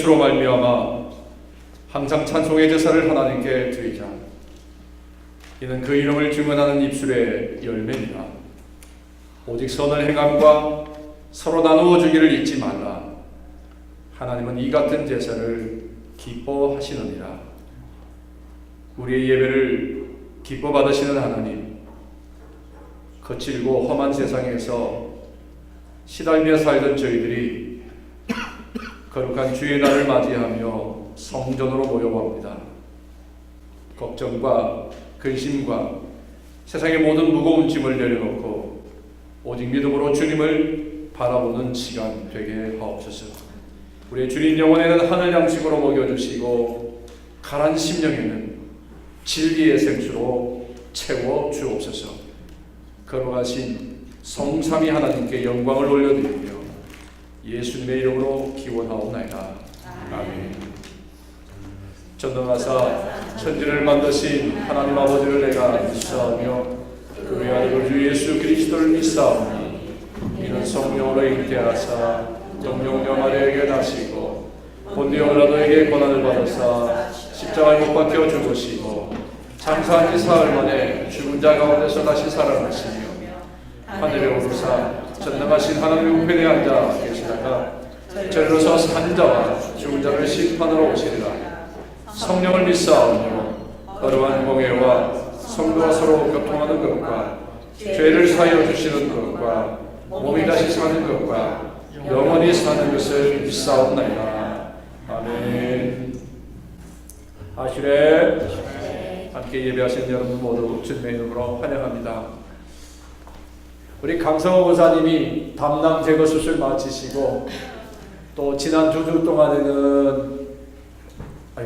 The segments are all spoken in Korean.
예수로 말미암아 항상 찬송의 제사를 하나님께 드리자. 이는 그 이름을 증언하는 입술의 열매니라. 오직 선을 행함과 서로 나누어 주기를 잊지 말라. 하나님은 이 같은 제사를 기뻐하시느니라. 우리의 예배를 기뻐 받으시는 하나님, 거칠고 험한 세상에서 시달며 살던 저희들이 거룩한 주의 날을 맞이하며 성전으로 모여봅니다. 걱정과 근심과 세상의 모든 무거운 짐을 내려놓고 오직 믿음으로 주님을 바라보는 시간 되게 하옵소서. 우리의 주님 영혼에는 하늘 양식으로 먹여주시고 가난 심령에는 진리의 생수로 채워 주옵소서. 거룩하신 성삼위 하나님께 영광을 올려드리며 예수님의 이름으로 기원하옵나이다. 아멘. 전능하사 천지를 만드신 하나님 아버지를 내가 믿사오며 그 외아들 주 예수 그리스도를 믿사오니 이는 성령으로 잉태하사 영영 아래에게 나시고 본디오 빌라도에게 고난을 받으사 십자가에 못 박혀 죽으시고 장사한 지 사흘 만에 죽은 자 가운데서 다시 살아나시며 하늘에 오르사 전능하신 하나님의 우편에 앉아 계시다가 저리로서 산 자와 죽은 자를 심판하러 오시리라. 성령을 믿사오며 거룩한 공예와 성도가 서로 교통하는 것과 죄를 사하여 주시는 것과 몸이 다시 사는 것과 영원히 사는 것을 믿사옵나이다. 아멘. 아시레 함께 예배하신 여러분 모두 주님의 이름으로 환영합니다. 우리 강성호 목사님이 담낭 제거 수술 마치시고 또 지난 2주 동안에는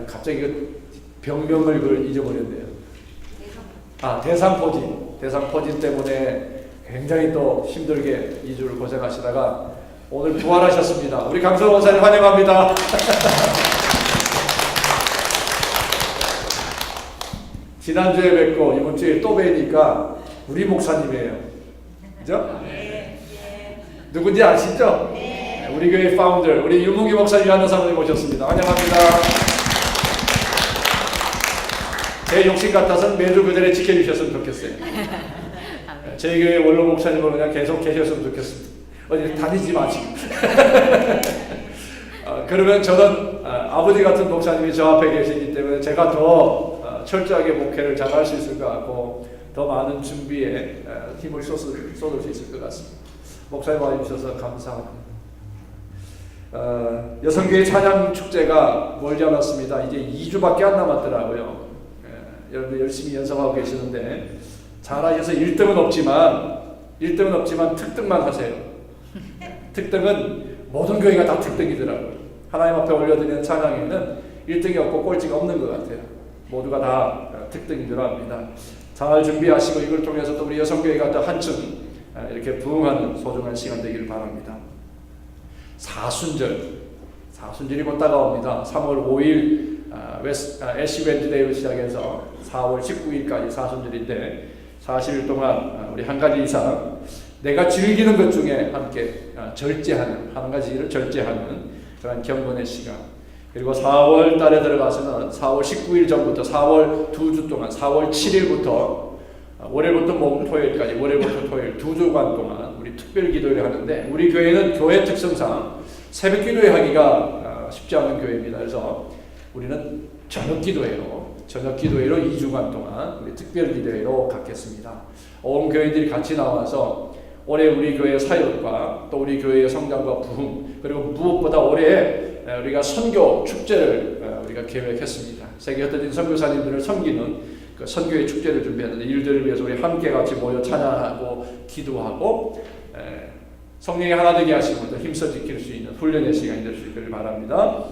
갑자기 그 병명을 잊어버렸네요. 대상포진 때문에 굉장히 또 힘들게 2주를 고생하시다가 오늘 부활하셨습니다. 우리 강성호 목사님 환영합니다. 지난주에 뵙고 이번주에 또 뵈니까 우리 목사님이에요. 그죠? 네. 누군지 아시죠? 네. 우리 교회 파운더, 우리 유문기 목사 유한나 사모님 모셨습니다. 환영합니다. 제 욕심 같아서는 매주 그 자리에 지켜주셨으면 좋겠어요. 저희 교회 원로 목사님은 그냥 계속 계셨으면 좋겠습니다. 어디 다니지 마시고. 그러면 저는 아버지 같은 목사님이 저 앞에 계시기 때문에 제가 더 철저하게 목회를 잘 할 수 있을 것 같고 더 많은 준비에 힘을 쏟을 수 있을 것 같습니다. 목사님 와주셔서 감사합니다. 여성교회 찬양 축제가 멀지 않았습니다. 이제 2주밖에 안 남았더라고요. 여러분들 열심히 연습하고 계시는데 잘하셔서 1등은 없지만 특등만 하세요. 특등은 모든 교회가 다 특등이더라고요. 하나님 앞에 올려드리는 찬양에는 1등이 없고 꼴찌가 없는 것 같아요. 모두가 다 특등이더라 합니다. 잘 준비하시고 이걸 통해서 또 우리 여성교회가 또 한층 이렇게 부흥하는 소중한 시간 되기를 바랍니다. 사순절이 곧 다가옵니다. 3월 5일 애쉬 웬즈데이로 시작해서 4월 19일까지 사순절인데 40일 동안 우리 한 가지 이상 내가 즐기는 것 중에 함께 절제하는 한 가지를 절제하는 그런 경건의 시간. 그리고 4월 달에 들어가서는 4월 19일 전부터 4월 2주 동안 4월 7일부터 월요일부터 토요일까지 월요일부터 토요일 2주간 동안 우리 특별 기도를 하는데 우리 교회는 교회 특성상 새벽 기도회 하기가 쉽지 않은 교회입니다. 그래서 우리는 저녁 기도회로 2주간 동안 우리 특별 기도회로 갖겠습니다. 온 교회들이 같이 나와서 올해 우리 교회의 사역과 또 우리 교회의 성장과 부흥 그리고 무엇보다 올해 우리가 선교 축제를 우리가 계획했습니다. 세계 흩어진 선교사님들을 섬기는 그 선교의 축제를 준비하는데 일들을 위해서 우리 함께 같이 모여 찬양하고 기도하고 성령이 하나 되게 하시고 힘써 지킬 수 있는 훈련의 시간이 될 수 있기를 바랍니다.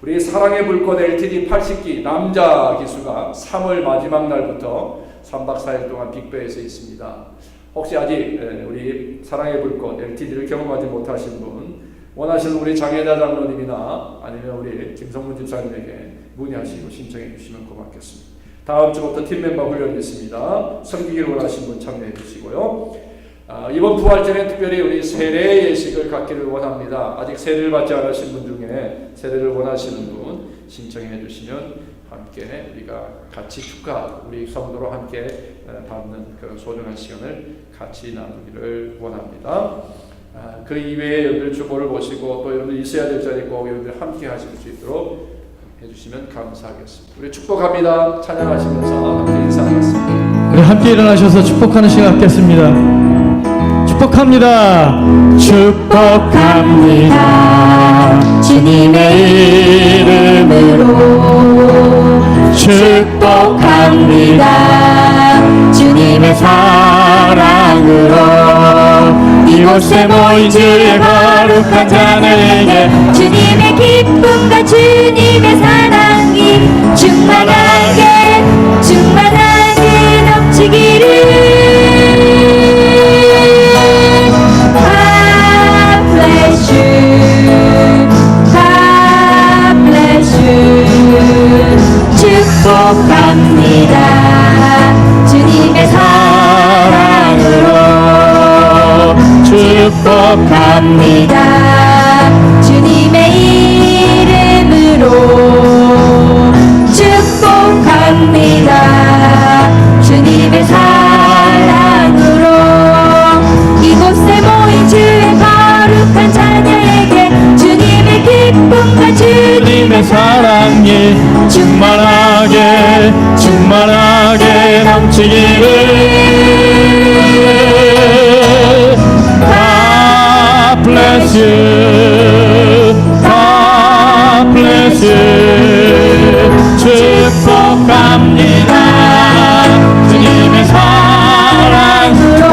우리 사랑의 불꽃 LTD 80기 남자 기수가 3월 마지막 날부터 3박 4일 동안 빅베에서 있습니다. 혹시 아직 우리 사랑의 불꽃 LTD를 경험하지 못하신 분 원하시는 우리 장혜자 장로님이나 아니면 우리 김성문 집사님에게 문의하시고 신청해 주시면 고맙겠습니다. 다음 주부터 팀 멤버 훈련이 있습니다. 섬기기를 원하시는 분 참여해 주시고요. 이번 부활절에 특별히 우리 세례 예식을 갖기를 원합니다. 아직 세례를 받지 않으신 분 중에 세례를 원하시는 분 신청해 주시면 함께 우리가 같이 축하, 우리 성도로 함께 받는 그런 소중한 시간을 같이 나누기를 원합니다. 그 이외에 여러분들 주보를 보시고 또 여러분들 있어야 될 자리 꼭 여러분들 함께 하실 수 있도록 해주시면 감사하겠습니다. 우리 축복합니다. 찬양하시면서 함께 인사하겠습니다. 우리 함께 일어나셔서 축복하는 시간 갖겠습니다. 축복합니다. 축복합니다. 주님의 이름으로 축복합니다. 주님의 사랑으로 이곳에 모인 주의 거룩한 자녀에게 주님의 기쁨과 주님의 사랑이 충만하게 넘치기를. 축복합니다. 주님의 사랑으로 축복합니다. 주님의 이름으로 축복합니다. 주님의 사랑으로 이곳에 모인 주의 거룩한 자녀에게 주님의 기쁨과 주님의 사랑이 충만하게 넘치기를. God bless you. God bless you. 축복합니다. 주님의 사랑으로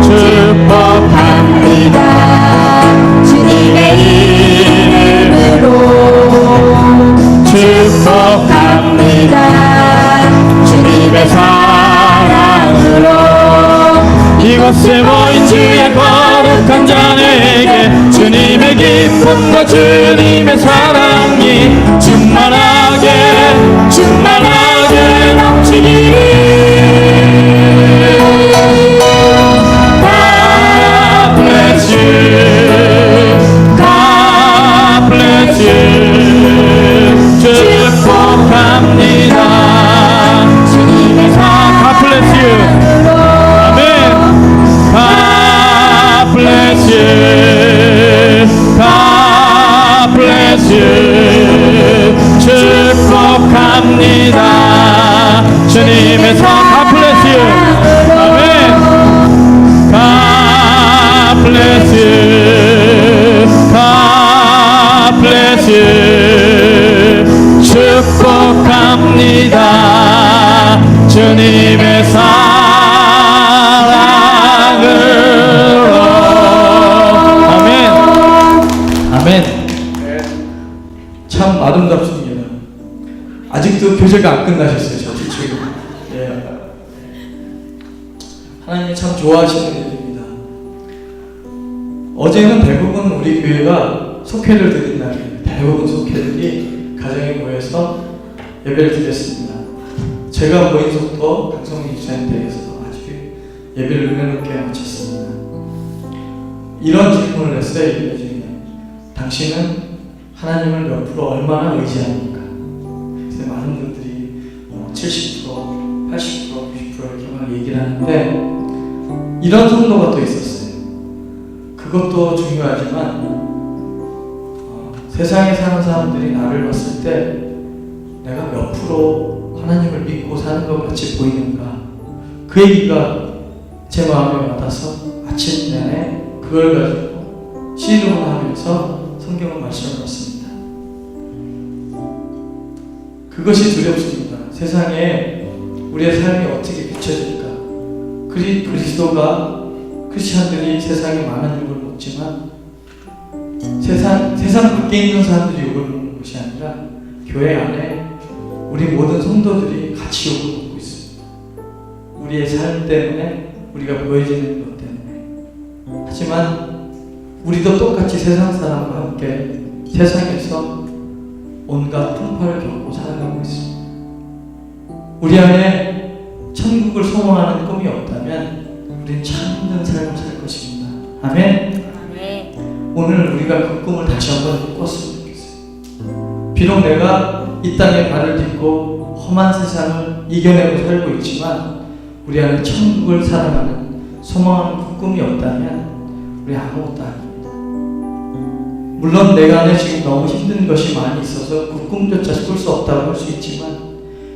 축복합니다. 주님의 이름으로 축복합니다. 주님의 사랑으로 이곳에 모인 주의 거룩한 자녀에게 주님의 기쁨과 주님의 사랑이 충만하게 넘치기를. God bless you. God bless you. 축복합니다. 주님의 사랑으로 God bless you. 아멘. God bless you. God bless you. 축복합니다. 주님의 사랑 God bless you. 아멘. God bless you. God bless you. 축복합니다. 주님의 사랑으로. 아멘. 아멘. 참 아름답습니다. 아직도 교제가 안 끝나셨어요, 저도 지금. 예. 하나님이 참 좋아하시는 일입니다. 어제는 대부분 우리 교회가 속회를 드린 날이에요. 대부분 속회들이 가정에 모여서 예배를 드렸습니다. 제가 모인 속도 강성민 집사님 댁에서 아주 예배를 은혜롭게 마쳤습니다. 이런 질문을 했어요, 예배 중에. 당신은 하나님을 몇 프로 얼마나 의지합니까? 그래서 많은 분들이 70%, 80%, 90% 이렇게 막 얘기를 하는데 이런 성도가 또 있었어요. 그것도 중요하지만 세상에 사는 사람들이 나를 봤을 때 내가 몇 프로 하나님을 믿고 사는 것 같이 보이는가, 그 얘기가 제 마음에 와닿아서 아침 내내 그걸 가지고 씨름을 하면서 성경을 말씀해봤습니다. 그것이 두렵습니다. 세상에 우리의 삶이 어떻게 비춰질까? 그리스도가 크리스찬들이 세상에 많은 욕을 먹지만 세상 밖에 있는 사람들이 욕을 먹는 것이 아니라 교회 안에 우리 모든 성도들이 같이 욕을 먹고 있습니다. 우리의 삶 때문에, 우리가 보여지는 것 때문에. 하지만 우리도 똑같이 세상 사람과 함께 세상에서 온갖 풍파를 겪고 살아가고 있습니다. 우리 안에 천국을 소망하는 꿈이 없다면 우리는 참된 삶을 살 것입니다. 아멘. 네. 오늘 우리가 그 꿈을 다시 한번 꿨으면 좋겠어요. 비록 내가 이 땅에 발을 딛고 험한 세상을 이겨내고 살고 있지만 우리 안에 천국을 사랑하는 소망하는 그 꿈이 없다면 우리 아무것도 아닙니다. 물론 내가 안에 지금 너무 힘든 것이 많이 있어서 그 꿈조차 꿀 수 없다고 할 수 있지만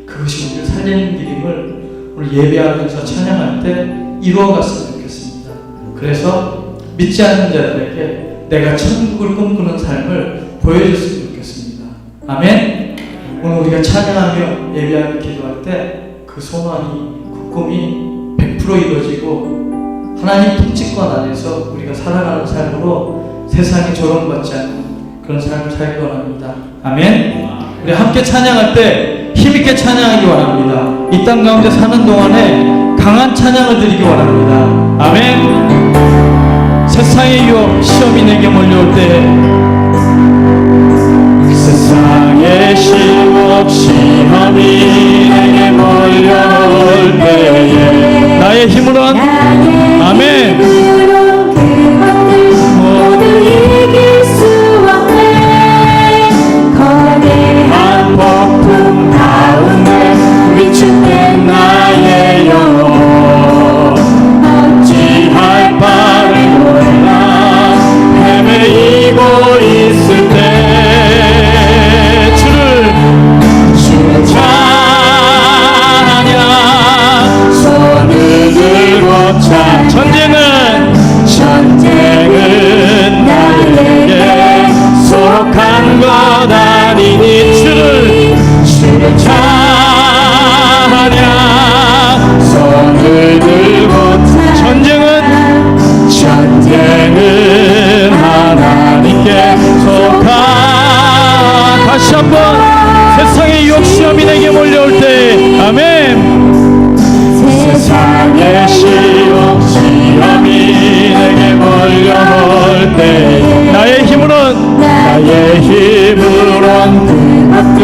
그것이 우리를 살리는 길임을 오늘 예배하면서 찬양할 때 이루어갔으면 좋겠습니다. 그래서 믿지 않는 자들에게 내가 천국을 꿈꾸는 삶을 보여줬으면 좋겠습니다. 아멘. 오늘 우리가 찬양하며 예배하며 기도할 때 그 소망이 그 꿈이 100% 이루어지고 하나님 통치권 안에서 우리가 살아가는 삶으로 세상에 조롱받지 않는 그런 삶을 살기 원합니다. 아멘. 우리 함께 찬양할 때 힘있게 찬양하기 원합니다. 이 땅 가운데 사는 동안에 강한 찬양을 드리기 원합니다. 아멘. 세상의 유혹 시험이 내게 몰려올 때 세상의 시험 시험이 내게 몰려올 때에 나의 힘으로는 아멘 모두 이길 수 없네. 거대한 폭풍 가운데 위축된 나의 영혼 어찌할 바를 몰라 헤매이고 있을 때 주를 찬양 손을 들고 찬 전쟁은 나에게 속한 것 아니니 주를 찬양 손을 들고 전쟁은 하나님께 속한 다시 한번 세상의 유혹 시험이 내게 몰려올 때 아멘 세상의 시험 시험이 내게 몰려올 때 나의 힘으론 그것들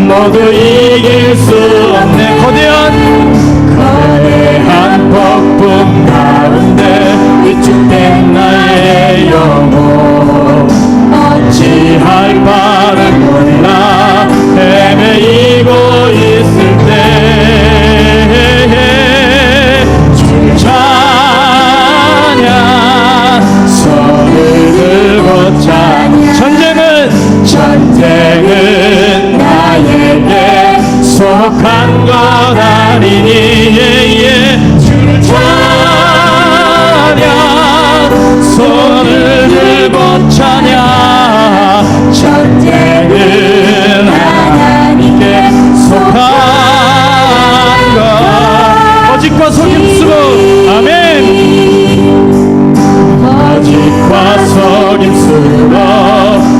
모두 이길 수 없네 거대한 폭풍 가운데 위축된 나의 영혼 어찌할 바를 몰라 헤매이고 있을 때 주를 찬양 손을 들고 찬양 전쟁은 나에게 속한 것 아니니 주를 찬양 손을 들고 찬양 전쟁은 하나님께 속한 것 거짓과 속임수로 아멘 거짓과 속임수로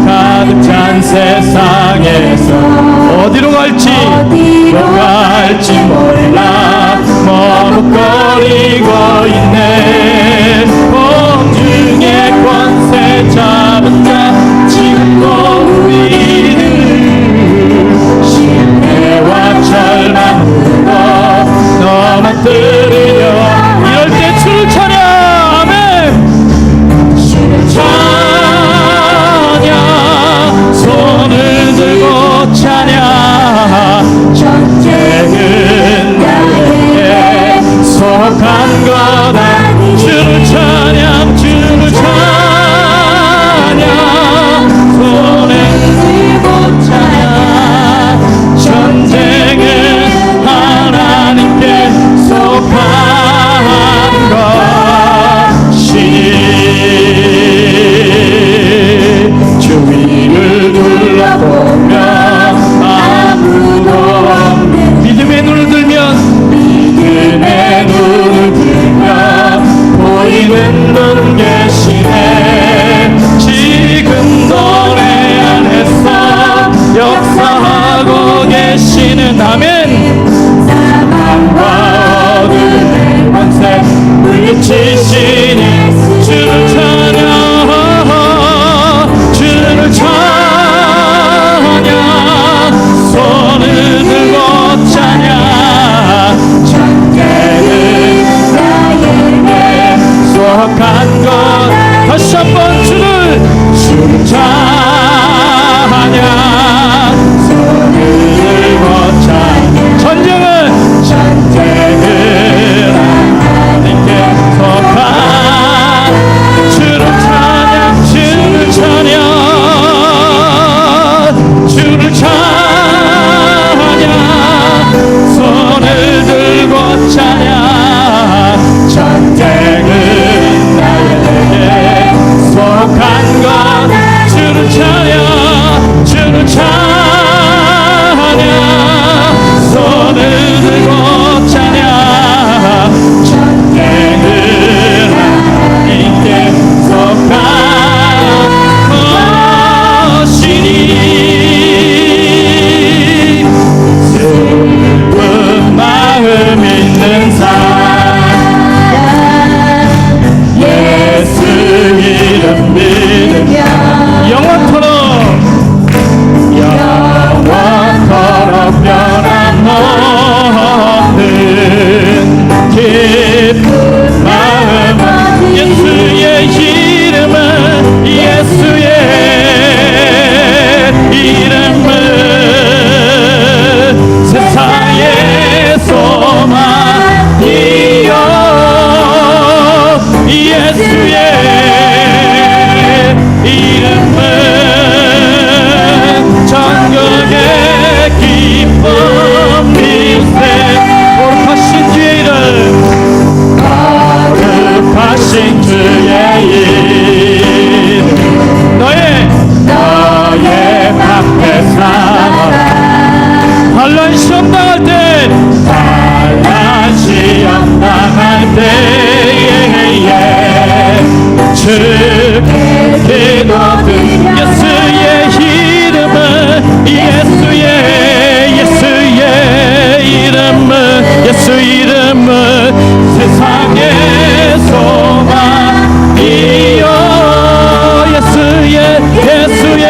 가득 찬 세상에서 어디로 갈지 몰라 머뭇거리고 있네 공중의 권세 잡은 자 지금도 우리를 실패와 절망으로 넘어뜨리려 이럴 때 주를 찬양 아멘 주를 찬양 손을 들고 찬양 전쟁은 나에게 속한 것 아니 주를 찬양 손을 들고 찬양 전쟁은 하나님께 속한 것이니 주위를 둘러보며 아무도 없는 믿음의 눈을 들면 보이는 분 계시네 지금도 내 안에서 역사하고 계시는 아멘 사망과 어둠의 권세 물리치시니 주를 찬양 손을 들고 찬양 전쟁은 나에게 다시 한번 주를 찬양 손을 들고 찬양 전쟁은 하나님께 속한 주를 찬양 주를 찬양 주를 찬양 손을 들고 찬양 전쟁은 나에게 속한 것 주를 찬양 주를 찬양 손을 들고 찬양 전쟁은 하나님께 속한 것이니 슬픈 마음 있는 사람 예수 이름 믿으며 영원토록 변함없는 기쁜 마음 예수의 이름은 예수의 이름은 세상의 소망이요 예수의 이름은 전국의 기쁨일세 거룩하신 주의 이름 거룩하신 주의 이름 너의 앞에 살아라 환난 시험 당할 때 환난 시험 당할 때에 주께 기도드려 예수의 이름은 예수의 이름은 예수 이름은 세상의 소망이요 예수의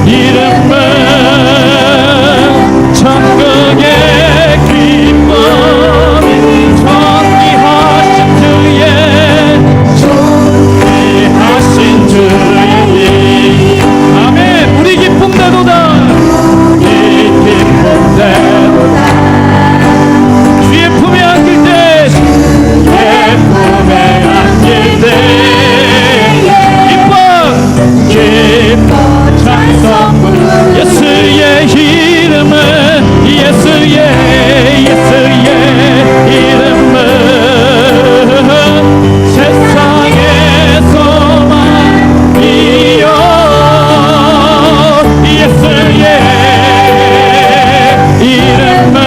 이름은 천국의 기쁨이 존귀하신 주의 아멘 우리 기쁨대로다 주의 품에 안길 때 기뻐 찬송 예수의 이름은 예수의 이름은 세상의 소망이요 예수의 이름은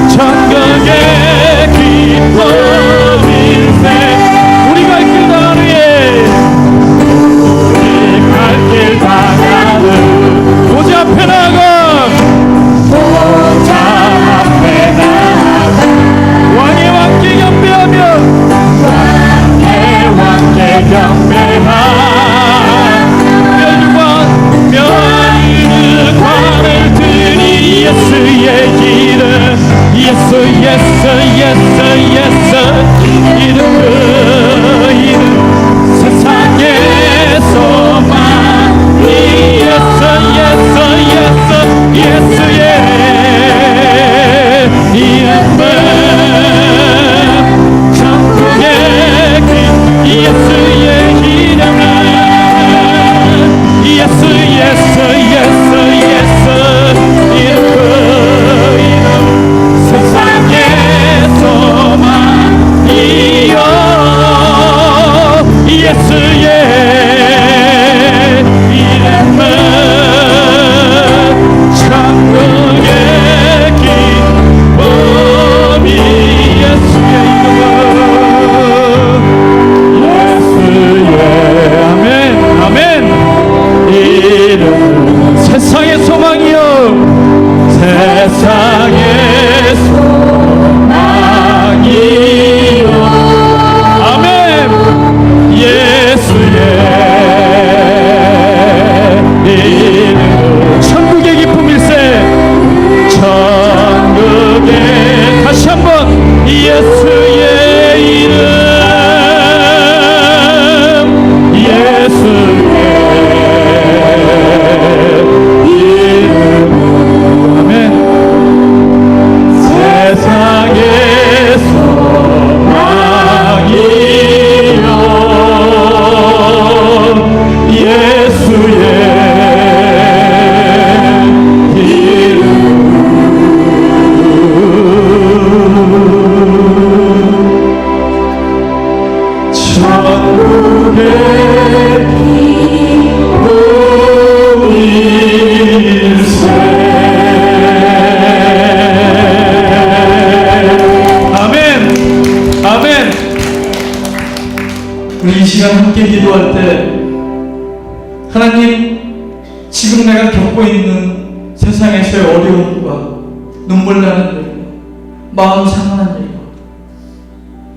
천국의 기쁨일세 우리가 길 다하루에 갈 길 다하루 보좌 앞에 나가 왕의 왕께 경배하며 멸관을 드리 예수의 이름 예수 이름 그 이름 세상의 소망이 예수의 이름은 천국의 길 예수의 천국의 기쁨일세. 아멘. 아멘. 우리 이 시간 함께 기도할 때 하나님, 지금 내가 겪고 있는 세상에서의 어려움과 눈물 나는 일과 마음 상하는 일과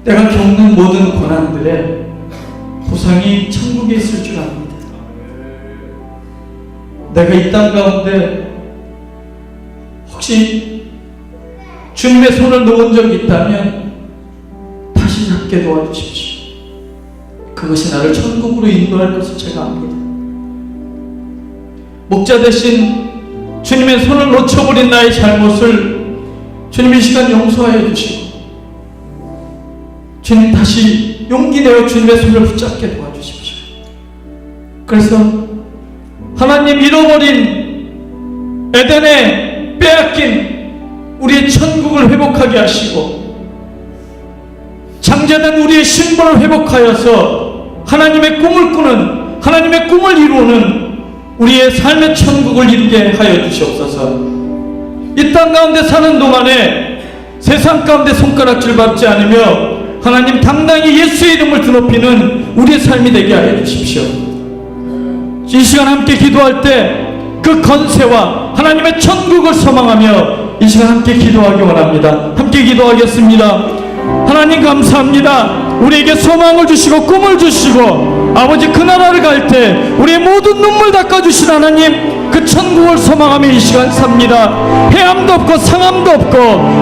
내가 겪는 모든 고난들의 보상이 천국에 있을 줄 압니다. 내가 이 땅 가운데 혹시 주님의 손을 놓은 적이 있다면 다시 잡게 도와주십시오. 그것이 나를 천국으로 인도할 것을 제가 압니다. 목자 대신 주님의 손을 놓쳐버린 나의 잘못을 주님 이 시간 용서하여 주시고, 주님 다시 용기 내어 주님의 손을 붙잡게 도와주십시오. 그래서 하나님, 잃어버린 에덴에 빼앗긴 우리의 천국을 회복하게 하시고, 장자된 우리의 신분을 회복하여서 하나님의 꿈을 꾸는, 하나님의 꿈을 이루는 우리의 삶의 천국을 이루게 하여 주시옵소서. 이 땅 가운데 사는 동안에 세상 가운데 손가락질 밟지 않으며 하나님 당당히 예수의 이름을 드높이는 우리의 삶이 되게 하여 주십시오. 이 시간 함께 기도할 때 그 건세와 하나님의 천국을 소망하며 이 시간 함께 기도하기 원합니다. 함께 기도하겠습니다. 하나님 감사합니다. 우리에게 소망을 주시고 꿈을 주시고 아버지, 그 나라를 갈 때 우리의 모든 눈물 닦아주신 하나님, 그 천국을 소망하며 이 시간 삽니다. 해함도 없고 상함도 없고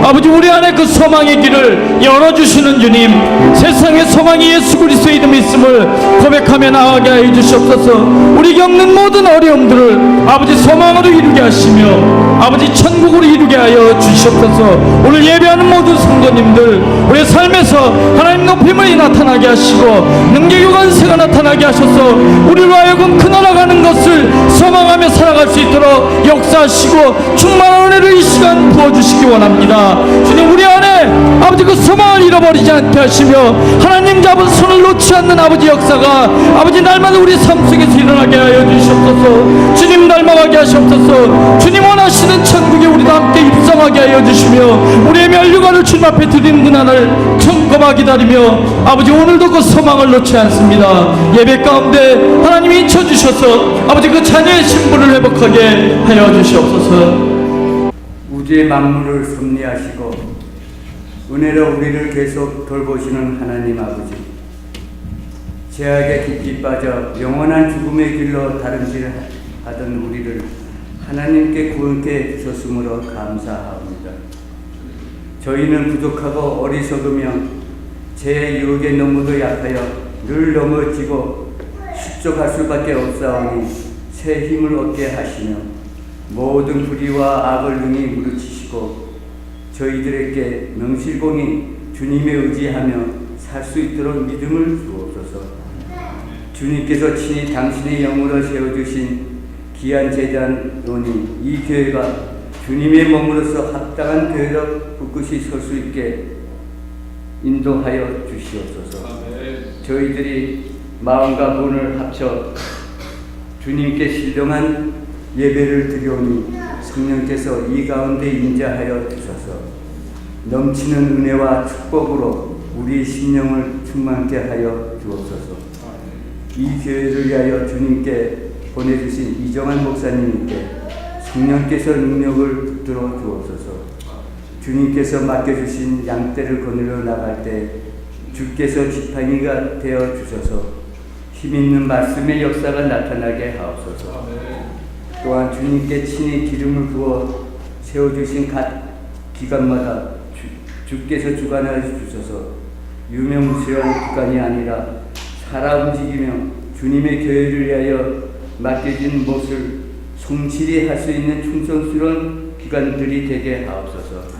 아버지, 우리 안에 그 소망의 길을 열어주시는 주님, 세상의 소망이 예수 그리스도의 이름에 있음을 고백하며 나아가게 하여 주시옵소서. 우리 겪는 모든 어려움들을 아버지 소망으로 이루게 하시며 아버지 천국으로 이루게 하여 주시옵소서. 오늘 예배하는 모든 성도님들, 우리의 삶에서 하나님 높임을 나타나게 하시고 능력의 권세가 나타나게 하셔서 우리로 하여금 그 나라 가는 것을 소망하며 살아갈 수 있도록 역사하시고 충만한 은혜를 이 시간 부어주시기 원합니다. 주님, 우리 안에 아버지 그 소망을 잃어버리지 않게 하시며 하나님 잡은 손을 놓지 않는 아버지 역사가 아버지 날마다 우리 삶 속에서 일어나게 하여 주시옵소서. 주님 닮아가게 하시옵소서. 주님 원하시는 천국에 우리도 함께 입성하게 하여 주시며 우리의 멸류관을 주님 앞에 드리는 그날을 천고마 기다리며 아버지, 오늘도 그 소망을 놓지 않습니다. 예배 가운데 하나님이 인쳐주셔서 아버지 그 자녀의 신분을 회복하게 하여 주시옵소서. 우주의 만물을 섭리하시고 은혜로 우리를 계속 돌보시는 하나님 아버지, 죄악에 깊이 빠져 영원한 죽음의 길로 다름질하던 우리를 하나님께 구원케 주셨으므로 감사합니다. 저희는 부족하고 어리석으며 죄의 유혹에 너무도 약하여 늘 넘어지고 실족할 수밖에 없사오니 새 힘을 얻게 하시며 모든 불의와 악을 능히 무르치시고 저희들에게 명실공히 주님의 의지하며 살 수 있도록 믿음을 주옵소서. 주님께서 친히 당신의 영으로 세워주신 귀한 제자노니 이 교회가 주님의 몸으로서 합당한 교회로 굳굳이 설 수 있게 인도하여 주시옵소서. 저희들이 마음과 문을 합쳐 주님께 신령한 예배를 드리오니 성령께서 이 가운데 임재하여 주셔서 넘치는 은혜와 축복으로 우리 심령을 충만케 하여 주옵소서. 이 교회를 위하여 주님께 보내주신 이정환 목사님께 성령께서 능력을 붙들어 주옵소서. 주님께서 맡겨주신 양떼를 거느려 나갈 때 주께서 지팡이가 되어 주셔서 힘있는 말씀의 역사가 나타나게 하옵소서. 또한 주님께 친히 기름을 부어 세워주신 각 기관마다 주께서 주관하여 주셔서 유명무실한 기관이 아니라 살아 움직이며 주님의 교회를 위하여 맡겨진 몫을 성실히 할 수 있는 충성스러운 기관들이 되게 하옵소서.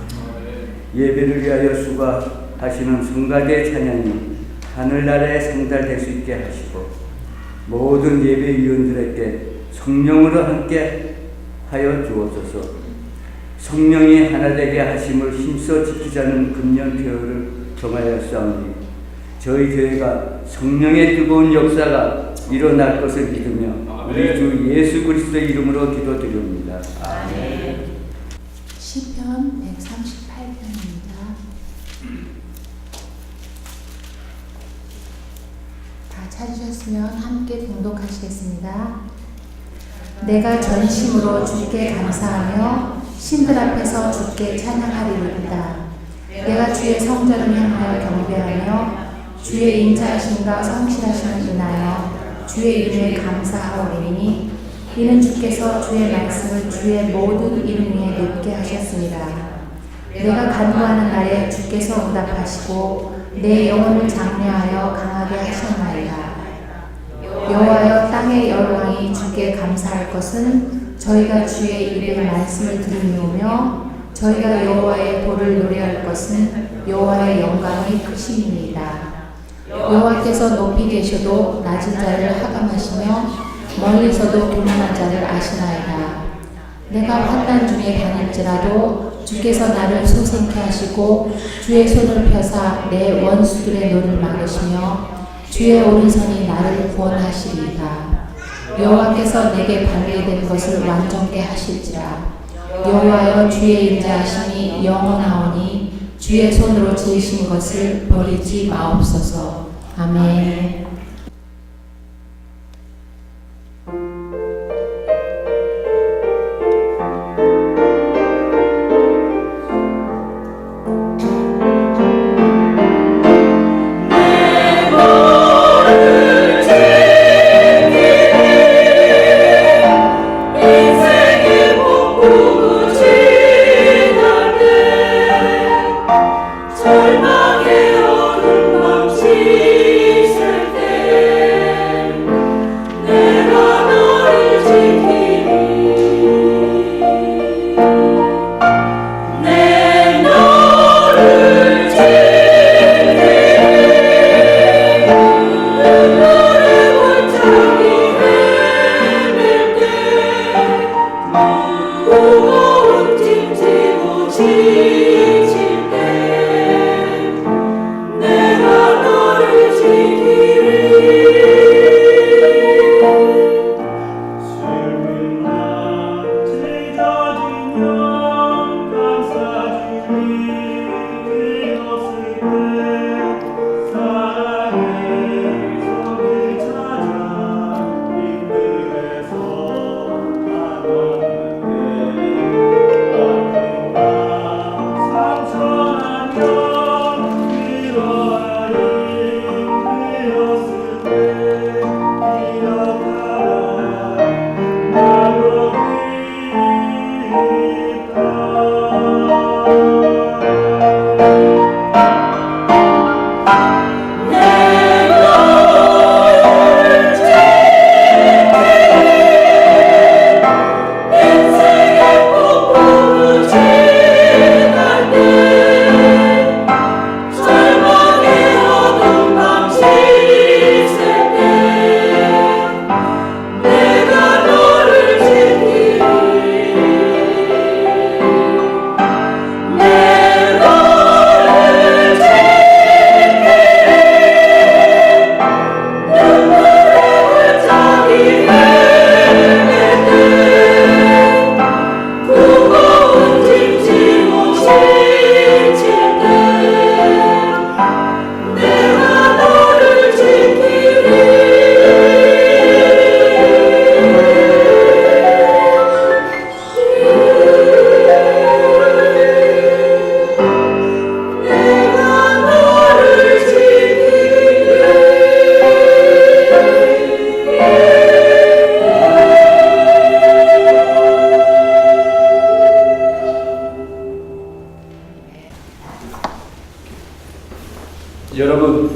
예배를 위하여 수고하시는 성가대 찬양이 하늘나라에 상달될 수 있게 하시고 모든 예배위원들에게 성령으로 함께 하여 주옵소서. 성령이 하나 되게 하심을 힘써 지키자는 금년 표어를 정하였사오니 저희 교회가 성령의 뜨거운 역사가 일어날 것을 믿으며 우리 주 예수 그리스도의 이름으로 기도드립니다. 아멘. 시편 138편입니다. 다 찾으셨으면 함께 봉독하시겠습니다. 내가 전심으로 주께 감사하며 신들 앞에서 주께 찬양하리로다. 내가 주의 성전을 향하여 경배하며 주의 인자하심과 성실하심을 인하여 주의 이름에 감사하오리니 이는 주께서 주의 말씀을 주의 모든 이름 위에 높게 하셨습니다. 내가 간구하는 날에 주께서 응답하시고 내 영혼을 장려하여 강하게 하셨나이다. 여호와여, 땅의 열왕이 주께 감사할 것은 저희가 주의 입의 말씀을 들으며 저희가 여호와의 도를 노래할 것은 여호와의 영광이 크심이니이다. 여호와께서 높이 계셔도 낮은 자를 하감하시며 멀리서도 교만한 자를 아시나이다. 내가 환난 중에 다닐지라도 주께서 나를 소생케 하시고 주의 손을 펴사 내 원수들의 노를 막으시며 주의 오른손이 나를 구원하시리이다. 여호와께서 내게 발견된 것을 완전케 하실지라. 여호와여, 주의 인자하심이 영원하오니 주의 손으로 지으신 것을 버리지 마옵소서. 아멘.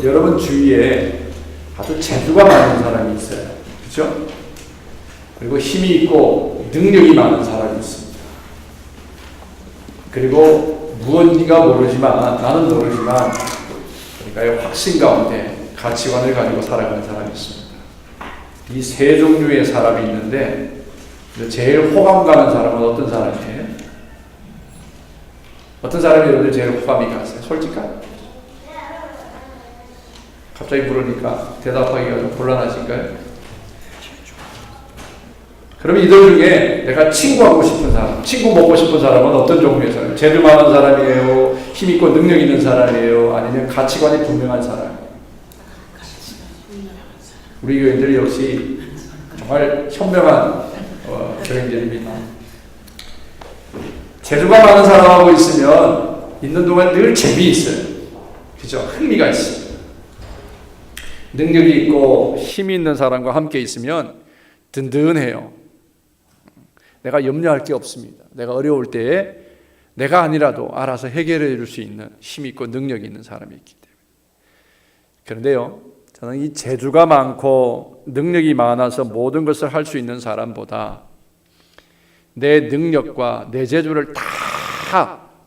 여러분 주위에 아주 재주가 많은 사람이 있어요. 그렇죠? 그리고 힘이 있고 능력이 많은 사람이 있습니다. 그리고 무언가 모르지만 나는 모르지만 그러니까 확신 가운데 가치관을 가지고 살아가는 사람이 있습니다. 이 세 종류의 사람이 있는데 제일 호감 가는 사람은 어떤 사람이에요? 어떤 사람이 여러분들 제일 호감이 가세요? 솔직한? 갑자기 물으니까 대답하기가 좀 곤란하신가요? 그러면 이들 중에 내가 친구하고 싶은 사람, 친구 먹고 싶은 사람은 어떤 종류의 사람이에요? 재주 많은 사람이에요? 힘있고 능력 있는 사람이에요? 아니면 가치관이 분명한 사람이에요? 우리 교인들이 역시 정말 현명한 교인들입니다. 재주가 많은 사람하고 있으면 있는 동안 늘 재미있어요. 그죠? 흥미가 있어요. 능력이 있고 힘이 있는 사람과 함께 있으면 든든해요. 내가 염려할 게 없습니다. 내가 어려울 때에 내가 아니라도 알아서 해결해 줄 수 있는 힘 있고 능력이 있는 사람이 있기 때문에. 그런데요, 저는 이 재주가 많고 능력이 많아서 모든 것을 할 수 있는 사람보다 내 능력과 내 재주를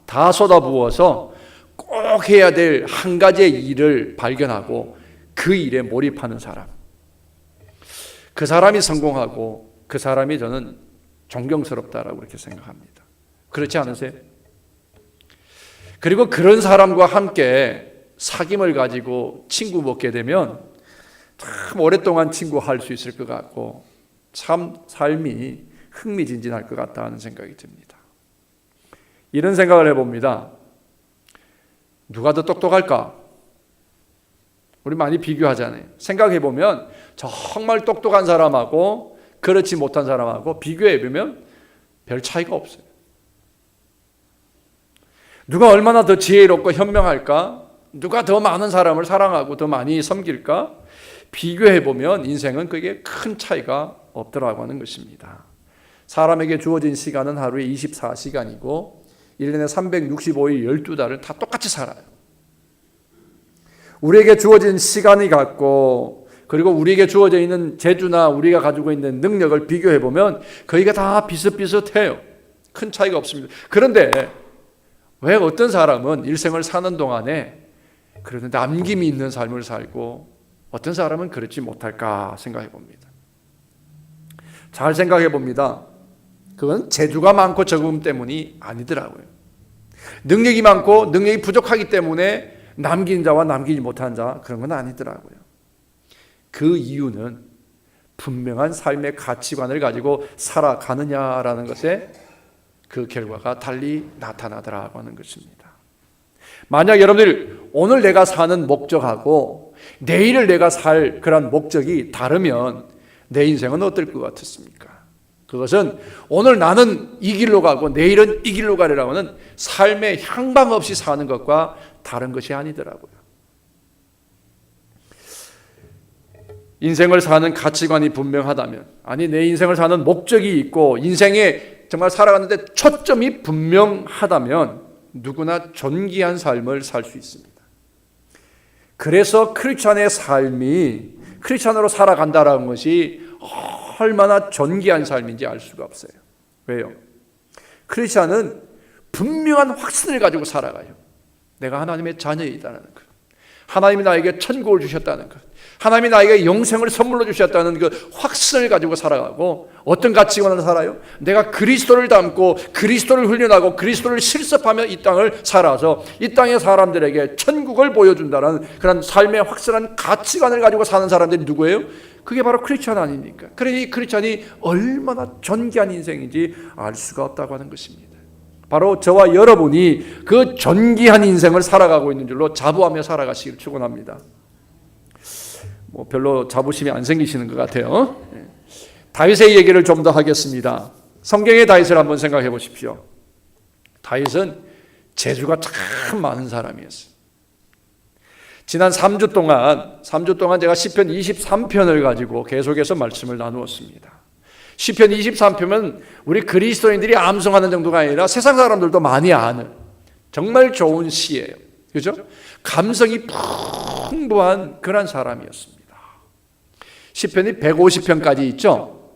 다 쏟아부어서 꼭 해야 될 한 가지의 일을 발견하고 그 일에 몰입하는 사람, 그 사람이 성공하고 그 사람이 저는 존경스럽다라고 그렇게 생각합니다. 그렇지 않으세요? 그리고 그런 사람과 함께 사귐을 가지고 친구 먹게 되면 참 오랫동안 친구할 수 있을 것 같고 참 삶이 흥미진진할 것 같다 하는 생각이 듭니다. 이런 생각을 해봅니다. 누가 더 똑똑할까? 우리 많이 비교하잖아요. 생각해보면 정말 똑똑한 사람하고 그렇지 못한 사람하고 비교해보면 별 차이가 없어요. 누가 얼마나 더 지혜롭고 현명할까? 누가 더 많은 사람을 사랑하고 더 많이 섬길까? 비교해보면 인생은 그게 큰 차이가 없더라고 하는 것입니다. 사람에게 주어진 시간은 하루에 24시간이고 1년에 365일 12달을 다 똑같이 살아요. 우리에게 주어진 시간이 같고 그리고 우리에게 주어져 있는 재주나 우리가 가지고 있는 능력을 비교해보면 거의가 다 비슷비슷해요. 큰 차이가 없습니다. 그런데 왜 어떤 사람은 일생을 사는 동안에 그래도 남김이 있는 삶을 살고 어떤 사람은 그렇지 못할까 생각해 봅니다. 잘 생각해 봅니다. 그건 재주가 많고 적음 때문이 아니더라고요. 능력이 많고 능력이 부족하기 때문에 남긴 자와 남기지 못한 자 그런 건 아니더라고요. 그 이유는 분명한 삶의 가치관을 가지고 살아가느냐라는 것에 그 결과가 달리 나타나더라고 하는 것입니다. 만약 여러분들 오늘 내가 사는 목적하고 내일을 내가 살 그런 목적이 다르면 내 인생은 어떨 것 같습니까? 그것은 오늘 나는 이 길로 가고 내일은 이 길로 가리라고 하는 삶의 향방 없이 사는 것과 다른 것이 아니더라고요. 인생을 사는 가치관이 분명하다면, 아니 내 인생을 사는 목적이 있고 인생에 정말 살아가는데 초점이 분명하다면 누구나 존귀한 삶을 살 수 있습니다. 그래서 크리스찬의 삶이 크리스찬으로 살아간다는 것이 얼마나 존귀한 삶인지 알 수가 없어요. 왜요? 크리스찬은 분명한 확신을 가지고 살아가요. 내가 하나님의 자녀이다는 것, 하나님이 나에게 천국을 주셨다는 것, 하나님이 나에게 영생을 선물로 주셨다는 그 확신을 가지고 살아가고 어떤 가치관을 살아요? 내가 그리스도를 닮고 그리스도를 훈련하고 그리스도를 실습하며 이 땅을 살아서 이 땅의 사람들에게 천국을 보여준다는 그런 삶의 확실한 가치관을 가지고 사는 사람들이 누구예요? 그게 바로 크리스찬 아닙니까? 그러니 이 크리스찬이 얼마나 존귀한 인생인지 알 수가 없다고 하는 것입니다. 바로 저와 여러분이 그 존귀한 인생을 살아가고 있는 줄로 자부하며 살아가시길 축원합니다. 별로 자부심이 안 생기시는 것 같아요. 다윗의 얘기를 좀 더 하겠습니다. 성경의 다윗을 한번 생각해 보십시오. 다윗은 재주가 참 많은 사람이었어요. 지난 3주 동안 제가 시편 23편을 가지고 계속해서 말씀을 나누었습니다. 시편 23편은 우리 그리스도인들이 암송하는 정도가 아니라 세상 사람들도 많이 아는 정말 좋은 시예요. 그죠? 감성이 풍부한 그런 사람이었습니다. 시편이 150편까지 있죠?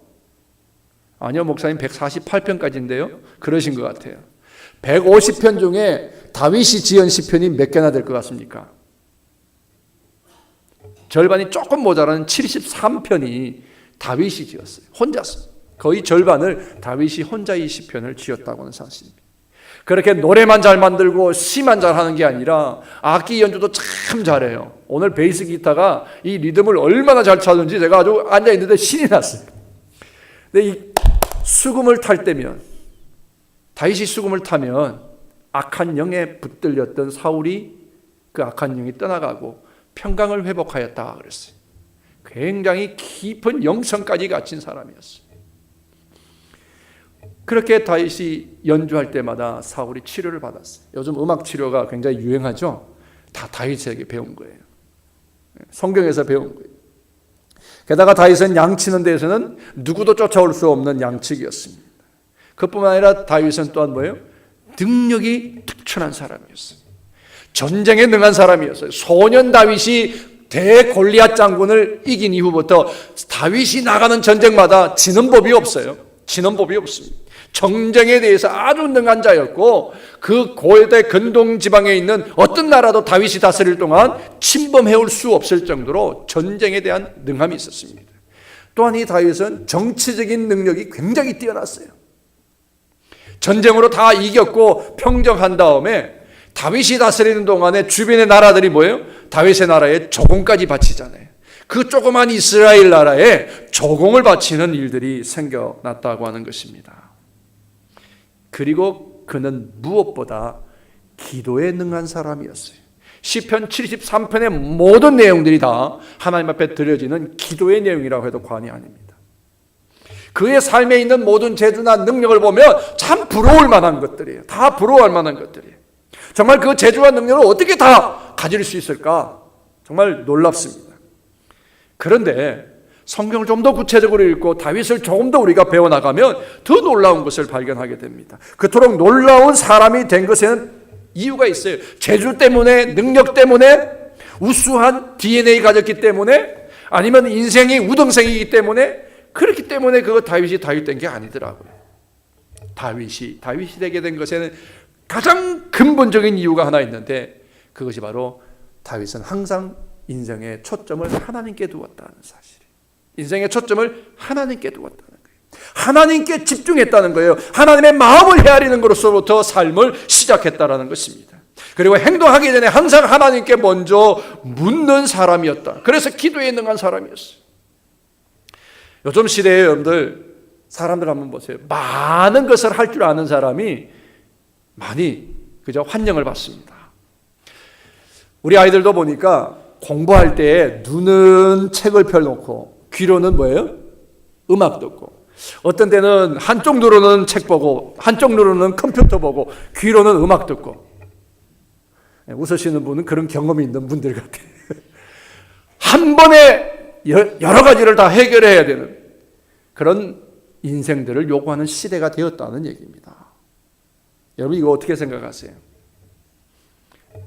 아니요, 목사님 148편까지인데요. 그러신 것 같아요. 150편 중에 다윗이 지은 시편이 몇 개나 될 것 같습니까? 절반이 조금 모자라는 73편이 다윗이 지었어요. 혼자서. 거의 절반을 다윗이 혼자 이 시편을 지었다고 하는 사실입니다. 그렇게 노래만 잘 만들고 시만 잘하는 게 아니라 악기 연주도 참 잘해요. 오늘 베이스 기타가 이 리듬을 얼마나 잘 차는지 제가 아주 앉아있는데 신이 났어요. 근데 이 수금을 탈 때면, 다윗이 수금을 타면 악한 영에 붙들렸던 사울이 그 악한 영이 떠나가고 평강을 회복하였다 그랬어요. 굉장히 깊은 영성까지 갖춘 사람이었어요. 그렇게 다윗이 연주할 때마다 사울이 치료를 받았어요. 요즘 음악 치료가 굉장히 유행하죠. 다 다윗에게 배운 거예요. 성경에서 배운 거예요. 게다가 다윗은 양치는 데에서는 누구도 쫓아올 수 없는 양치기였습니다. 그뿐만 아니라 다윗은 또한 뭐예요? 능력이 특출한 사람이었어요. 전쟁에 능한 사람이었어요. 소년 다윗이 대골리앗 장군을 이긴 이후부터 다윗이 나가는 전쟁마다 지는 법이 없어요. 지는 법이 없습니다. 정쟁에 대해서 아주 능한 자였고 그 고대 근동 지방에 있는 어떤 나라도 다윗이 다스릴 동안 침범해올 수 없을 정도로 전쟁에 대한 능함이 있었습니다. 또한 이 다윗은 정치적인 능력이 굉장히 뛰어났어요. 전쟁으로 다 이겼고 평정한 다음에 다윗이 다스리는 동안에 주변의 나라들이 뭐예요? 다윗의 나라에 조공까지 바치잖아요. 그 조그만 이스라엘 나라에 조공을 바치는 일들이 생겨났다고 하는 것입니다. 그리고 그는 무엇보다 기도에 능한 사람이었어요. 시편 73편의 모든 내용들이 다 하나님 앞에 드려지는 기도의 내용이라고 해도 과언이 아닙니다. 그의 삶에 있는 모든 재주나 능력을 보면 참 부러울 만한 것들이에요. 다 부러워할 만한 것들이에요. 정말 그 재주와 능력을 어떻게 다 가질 수 있을까? 정말 놀랍습니다. 그런데 성경을 좀 더 구체적으로 읽고 다윗을 조금 더 우리가 배워나가면 더 놀라운 것을 발견하게 됩니다. 그토록 놀라운 사람이 된 것에는 이유가 있어요. 재주 때문에, 능력 때문에, 우수한 DNA 가졌기 때문에, 아니면 인생이 우등생이기 때문에, 그렇기 때문에 다윗이 다윗 된 게 아니더라고요. 다윗이 되게 된 것에는 가장 근본적인 이유가 하나 있는데, 그것이 바로 다윗은 항상 인생의 초점을 하나님께 두었다는 사실이에요. 인생의 초점을 하나님께 두었다는 거예요. 하나님께 집중했다는 거예요. 하나님의 마음을 헤아리는 것으로부터 삶을 시작했다는 것입니다. 그리고 행동하기 전에 항상 하나님께 먼저 묻는 사람이었다. 그래서 기도에 능한 사람이었어요. 요즘 시대에 여러분들 사람들 한번 보세요. 많은 것을 할 줄 아는 사람이 많이 그저 환영을 받습니다. 우리 아이들도 보니까 공부할 때 눈은 책을 펴놓고 귀로는 뭐예요? 음악 듣고, 어떤 때는 한쪽 눈으로는 책 보고 한쪽 눈으로는 컴퓨터 보고 귀로는 음악 듣고. 웃으시는 분은 그런 경험이 있는 분들 같아요. 한 번에 여러 가지를 다 해결해야 되는 그런 인생들을 요구하는 시대가 되었다는 얘기입니다. 여러분 이거 어떻게 생각하세요?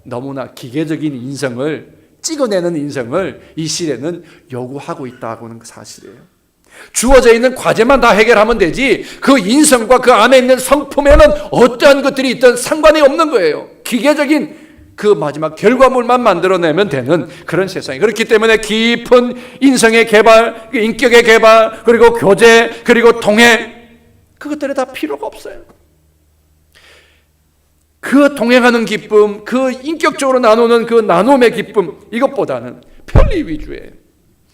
너무나 기계적인 인생을, 찍어내는 인생을 이 시대는 요구하고 있다고 하는 사실이에요. 주어져 있는 과제만 다 해결하면 되지 그 인성과 그 안에 있는 성품에는 어떠한 것들이 있든 상관이 없는 거예요. 기계적인 그 마지막 결과물만 만들어내면 되는 그런 세상이. 그렇기 때문에 깊은 인성의 개발, 인격의 개발, 그리고 교제, 그리고 동행, 그것들이 다 필요가 없어요. 그 동행하는 기쁨, 그 인격적으로 나누는 그 나눔의 기쁨, 이것보다는 편리 위주의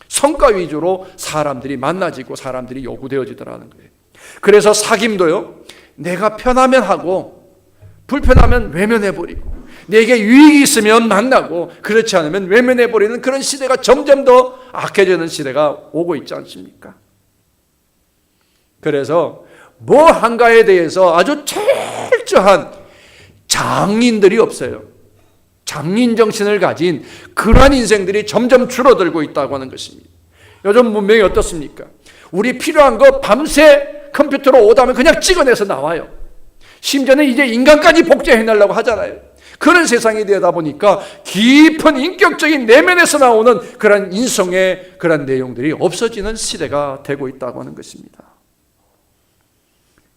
성과 위주로 사람들이 만나지고 사람들이 요구되어지더라는 거예요. 그래서 사귐도요, 내가 편하면 하고 불편하면 외면해버리고, 내게 유익이 있으면 만나고 그렇지 않으면 외면해버리는 그런 시대가 점점 더 악해지는 시대가 오고 있지 않습니까? 그래서 뭐 한가에 대해서 아주 철저한 장인들이 없어요. 장인 정신을 가진 그러한 인생들이 점점 줄어들고 있다고 하는 것입니다. 요즘 문명이 어떻습니까? 우리 필요한 거 밤새 컴퓨터로 오다면 그냥 찍어내서 나와요. 심지어는 이제 인간까지 복제해내려고 하잖아요. 그런 세상이 되다 보니까 깊은 인격적인 내면에서 나오는 그런 인성의 그런 내용들이 없어지는 시대가 되고 있다고 하는 것입니다.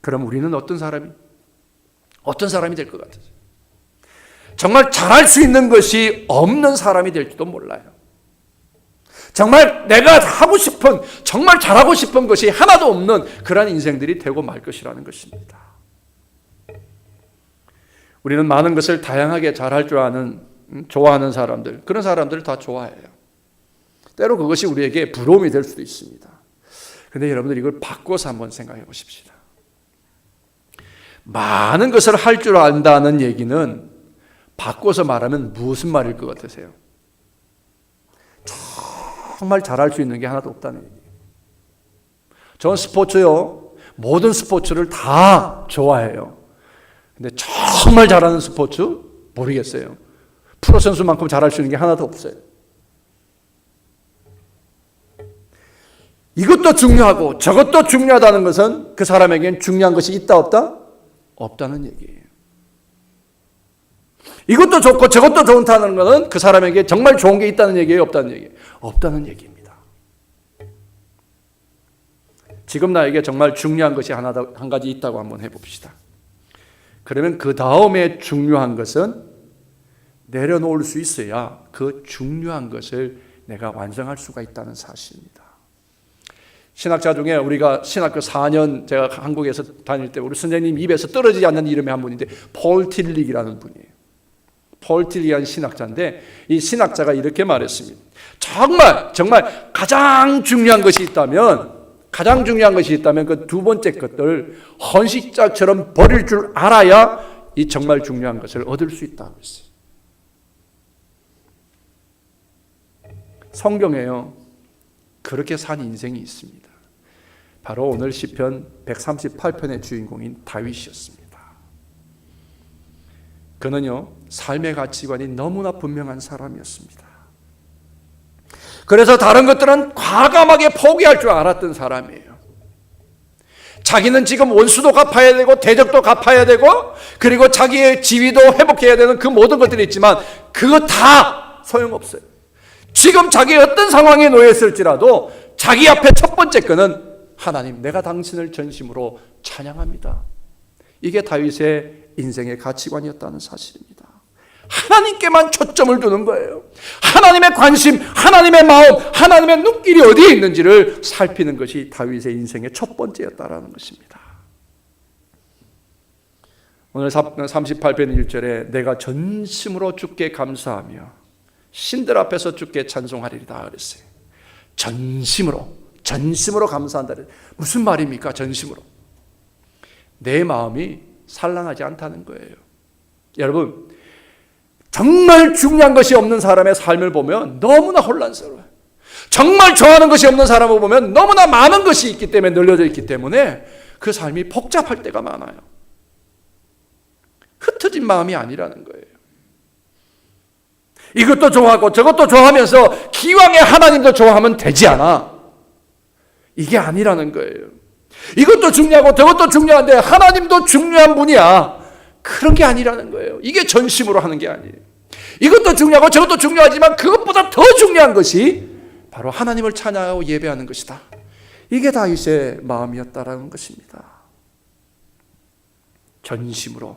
그럼 우리는 어떤 사람이 될 것 같아요? 정말 잘할 수 있는 것이 없는 사람이 될지도 몰라요. 정말 내가 하고 싶은, 정말 잘하고 싶은 것이 하나도 없는 그런 인생들이 되고 말 것이라는 것입니다. 우리는 많은 것을 다양하게 잘할 줄 아는, 좋아하는 사람들, 그런 사람들을 다 좋아해요. 때로 그것이 우리에게 부러움이 될 수도 있습니다. 그런데 여러분들 이걸 바꿔서 한번 생각해 보십시다. 많은 것을 할 줄 안다는 얘기는 바꿔서 말하면 무슨 말일 것 같으세요? 정말 잘할 수 있는 게 하나도 없다는 얘기예요. 저는 스포츠요, 모든 스포츠를 다 좋아해요. 근데 정말 잘하는 스포츠 모르겠어요. 프로 선수만큼 잘할 수 있는 게 하나도 없어요. 이것도 중요하고 저것도 중요하다는 것은 그 사람에겐 중요한 것이 있다 없다? 없다는 얘기예요. 이것도 좋고 저것도 좋다는 것은 그 사람에게 정말 좋은 게 있다는 얘기예요, 없다는 얘기예요? 없다는 얘기입니다. 지금 나에게 정말 중요한 것이 한 가지 있다고 한번 해봅시다. 그러면 그 다음에 중요한 것은 내려놓을 수 있어야 그 중요한 것을 내가 완성할 수가 있다는 사실입니다. 신학자 중에 우리가 신학교 4년 제가 한국에서 다닐 때 우리 선생님 입에서 떨어지지 않는 이름의 한 분인데 폴 틸릭이라는 분이에요. 폴 틸릭이라는 신학자인데 이 신학자가 이렇게 말했습니다. 정말 가장 중요한 것이 있다면 그 두 번째 것들 헌식자처럼 버릴 줄 알아야 이 정말 중요한 것을 얻을 수 있다고 했어요. 성경에요, 그렇게 산 인생이 있습니다. 바로 오늘 시편 138편의 주인공인 다윗이었습니다. 그는요, 삶의 가치관이 너무나 분명한 사람이었습니다. 그래서 다른 것들은 과감하게 포기할 줄 알았던 사람이에요. 자기는 지금 원수도 갚아야 되고 대적도 갚아야 되고 그리고 자기의 지위도 회복해야 되는 그 모든 것들이 있지만 그거 다 소용없어요. 지금 자기 어떤 상황에 놓였을지라도 자기 앞에 첫 번째 거는 하나님, 내가 당신을 전심으로 찬양합니다. 이게 다윗의 인생의 가치관이었다는 사실입니다. 하나님께만 초점을 두는 거예요. 하나님의 관심, 하나님의 마음, 하나님의 눈길이 어디에 있는지를 살피는 것이 다윗의 인생의 첫 번째였다라는 것입니다. 오늘 38편 1절에 내가 전심으로 주께 감사하며 신들 앞에서 주께 찬송하리이다 그랬어요. 전심으로 감사한다. 무슨 말입니까? 전심으로. 내 마음이 산란하지 않다는 거예요. 여러분, 정말 중요한 것이 없는 사람의 삶을 보면 너무나 혼란스러워요. 정말 좋아하는 것이 없는 사람을 보면 너무나 많은 것이 있기 때문에 널려져 있기 때문에 그 삶이 복잡할 때가 많아요. 흩어진 마음이 아니라는 거예요. 이것도 좋아하고 저것도 좋아하면서 기왕에 하나님도 좋아하면 되지 않아. 이게 아니라는 거예요. 이것도 중요하고 저것도 중요한데 하나님도 중요한 분이야. 그런 게 아니라는 거예요. 이게 전심으로 하는 게 아니에요. 이것도 중요하고 저것도 중요하지만 그것보다 더 중요한 것이 바로 하나님을 찬양하고 예배하는 것이다. 이게 다윗의 마음이었다라는 것입니다. 전심으로.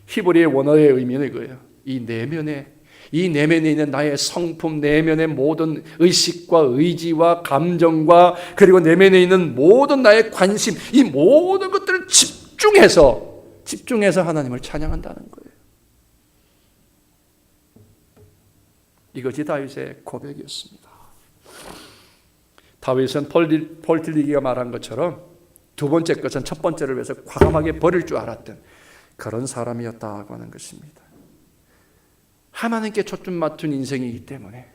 히브리의 원어의 의미는 이거예요. 이 내면에 있는 나의 성품, 내면의 모든 의식과 의지와 감정과 그리고 내면에 있는 모든 나의 관심, 이 모든 것들을 집중해서 하나님을 찬양한다는 거예요. 이것이 다윗의 고백이었습니다. 다윗은 폴 틸리기가 말한 것처럼 두 번째 것은 첫 번째를 위해서 과감하게 버릴 줄 알았던 그런 사람이었다고 하는 것입니다. 하나님께 초점 맞춘 인생이기 때문에,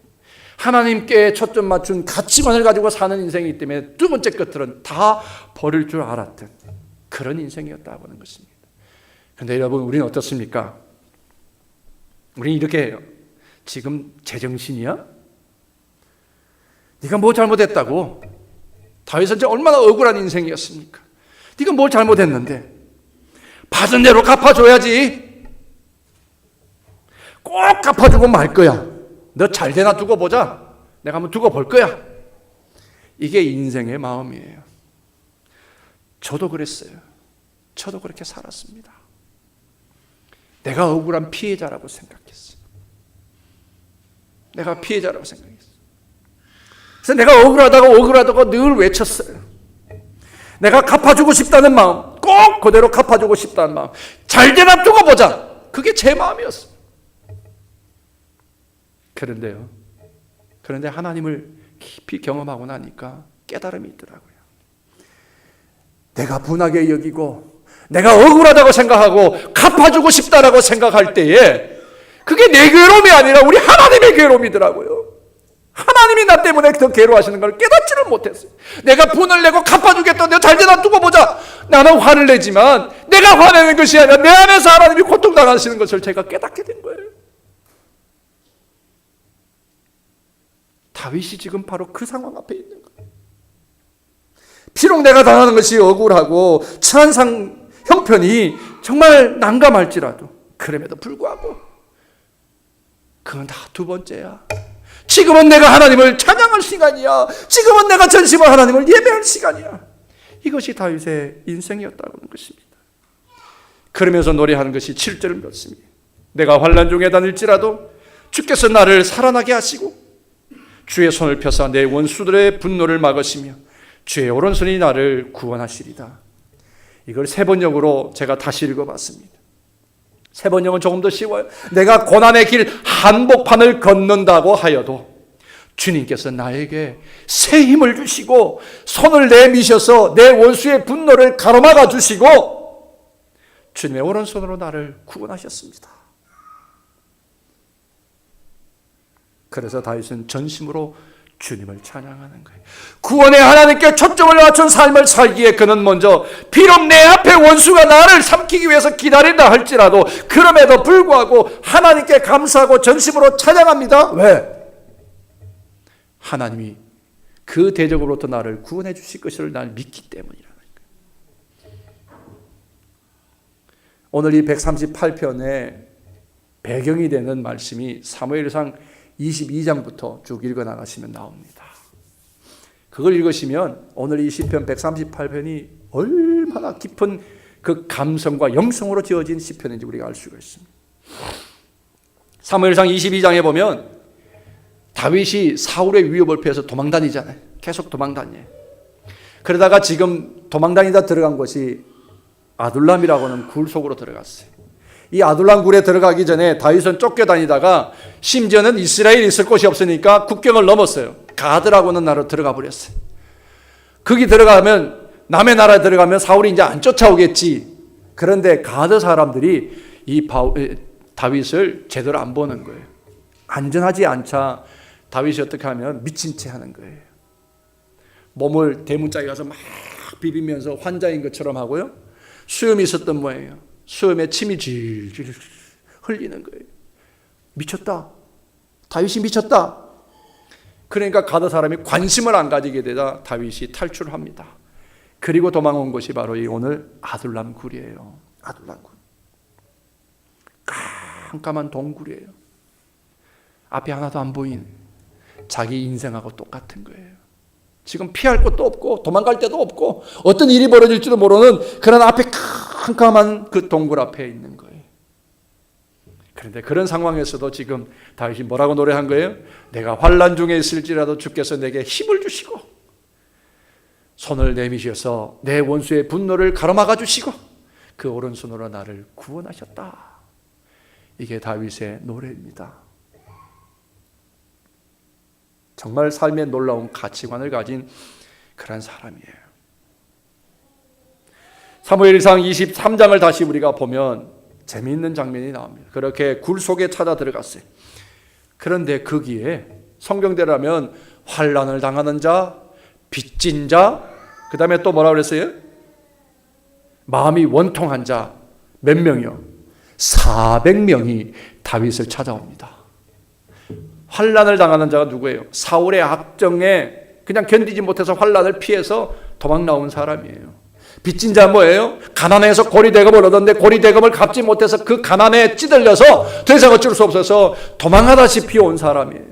하나님께 초점 맞춘 가치관을 가지고 사는 인생이기 때문에 두 번째 것들은 다 버릴 줄 알았던 그런 인생이었다고 하는 것입니다. 그런데 여러분, 우리는 어떻습니까? 우리는 이렇게 해요. 지금 제정신이야? 네가 뭐 잘못했다고? 다윗은 이제 얼마나 억울한 인생이었습니까? 네가 뭘 잘못했는데? 받은 대로 갚아줘야지. 꼭 갚아주고 말 거야. 너 잘 되나 두고 보자. 내가 한번 두고 볼 거야. 이게 인생의 마음이에요. 저도 그랬어요. 저도 그렇게 살았습니다. 내가 억울한 피해자라고 생각했어요. 내가 피해자라고 생각했어요. 그래서 내가 억울하다고 늘 외쳤어요. 내가 갚아주고 싶다는 마음, 꼭 그대로 갚아주고 싶다는 마음, 잘 되나 두고 보자. 그게 제 마음이었어요. 그런데 하나님을 깊이 경험하고 나니까 깨달음이 있더라고요. 내가 분하게 여기고 내가 억울하다고 생각하고 갚아주고 싶다라고 생각할 때에 그게 내 괴로움이 아니라 우리 하나님의 괴로움이더라고요. 하나님이 나 때문에 더 괴로워하시는 걸 깨닫지를 못했어요. 내가 분을 내고 갚아주겠다는데 잘 되나 두고 보자. 나는 화를 내지만 내가 화내는 것이 아니라 내 안에서 하나님이 고통당하시는 것을 제가 깨닫게 된 거예요. 다윗이 지금 바로 그 상황 앞에 있는 거예요. 비록 내가 당하는 것이 억울하고 처한 형편이 정말 난감할지라도 그럼에도 불구하고 그건 다 두 번째야. 지금은 내가 하나님을 찬양할 시간이야. 지금은 내가 전심으로 하나님을 예배할 시간이야. 이것이 다윗의 인생이었다는 것입니다. 그러면서 노래하는 것이 7절을 맺습니다. 내가 환난 중에 다닐지라도 주께서 나를 살아나게 하시고 주의 손을 펴사 내 원수들의 분노를 막으시며 주의 오른손이 나를 구원하시리다. 이걸 세 번역으로 제가 다시 읽어봤습니다. 세 번역은 조금 더 쉬워요. 내가 고난의 길 한복판을 걷는다고 하여도 주님께서 나에게 새 힘을 주시고 손을 내미셔서 내 원수의 분노를 가로막아 주시고 주님의 오른손으로 나를 구원하셨습니다. 그래서 다윗은 전심으로 주님을 찬양하는 거예요. 구원의 하나님께 초점을 맞춘 삶을 살기에 그는 먼저 비록 내 앞에 원수가 나를 삼키기 위해서 기다린다 할지라도 그럼에도 불구하고 하나님께 감사하고 전심으로 찬양합니다. 왜? 하나님이 그 대적으로부터 나를 구원해 주실 것을 날 믿기 때문이라는 거예요. 오늘 이 138편의 배경이 되는 말씀이 사무엘상 22장부터 쭉 읽어나가시면 나옵니다. 그걸 읽으시면 오늘 이 시편 138편이 얼마나 깊은 그 감성과 영성으로 지어진 시편인지 우리가 알 수가 있습니다. 사무엘상 22장에 보면 다윗이 사울의 위협을 피해서 도망다니잖아요. 계속 도망다녀요. 그러다가 지금 도망다니다 들어간 곳이 아둘람이라고는 굴 속으로 들어갔어요. 이 아둘람 굴에 들어가기 전에 다윗은 쫓겨다니다가 심지어는 이스라엘이 있을 곳이 없으니까 국경을 넘었어요. 가드라고는 나라로 들어가 버렸어요. 거기 들어가면 남의 나라에 들어가면 사울이 이제 안 쫓아오겠지. 그런데 가드 사람들이 이 다윗을 제대로 안 보는 거예요. 안전하지 않자 다윗이 어떻게 하면 미친 채 하는 거예요. 몸을 대문짝에 가서 막 비비면서 환자인 것처럼 하고요. 수염이 있었던 모양이에요. 수염에 침이 질질 흘리는 거예요. 미쳤다. 다윗이 미쳤다. 그러니까 가드 사람이 관심을 안 가지게 되다 다윗이 탈출합니다. 그리고 도망온 것이 바로 이 오늘 아둘람 굴이에요. 아둘람 굴. 깜깜한 동굴이에요. 앞이 하나도 안 보이는 자기 인생하고 똑같은 거예요. 지금 피할 곳도 없고 도망갈 데도 없고 어떤 일이 벌어질지도 모르는 그런 앞에 깜깜한 그 동굴 앞에 있는 거예요. 그런데 그런 상황에서도 지금 다윗이 뭐라고 노래한 거예요? 내가 환난 중에 있을지라도 주께서 내게 힘을 주시고 손을 내미셔서 내 원수의 분노를 가로막아 주시고 그 오른손으로 나를 구원하셨다. 이게 다윗의 노래입니다. 정말 삶의 놀라운 가치관을 가진 그런 사람이에요. 사무엘상 23장을 다시 우리가 보면 재미있는 장면이 나옵니다. 그렇게 굴 속에 찾아 들어갔어요. 그런데 거기에 성경대로라면 환난을 당하는 자, 빚진 자, 그 다음에 또 뭐라고 그랬어요? 마음이 원통한 자 몇 명이요? 400명이 다윗을 찾아옵니다. 환난을 당하는 자가 누구예요? 사울의 악정에 그냥 견디지 못해서 환난을 피해서 도망 나온 사람이에요. 빚진 자 뭐예요? 가난해서 고리대금을 얻었는데 고리대금을 갚지 못해서 그 가난에 찌들려서 더 이상 어쩔 수 없어서 도망하다시피 온 사람이에요.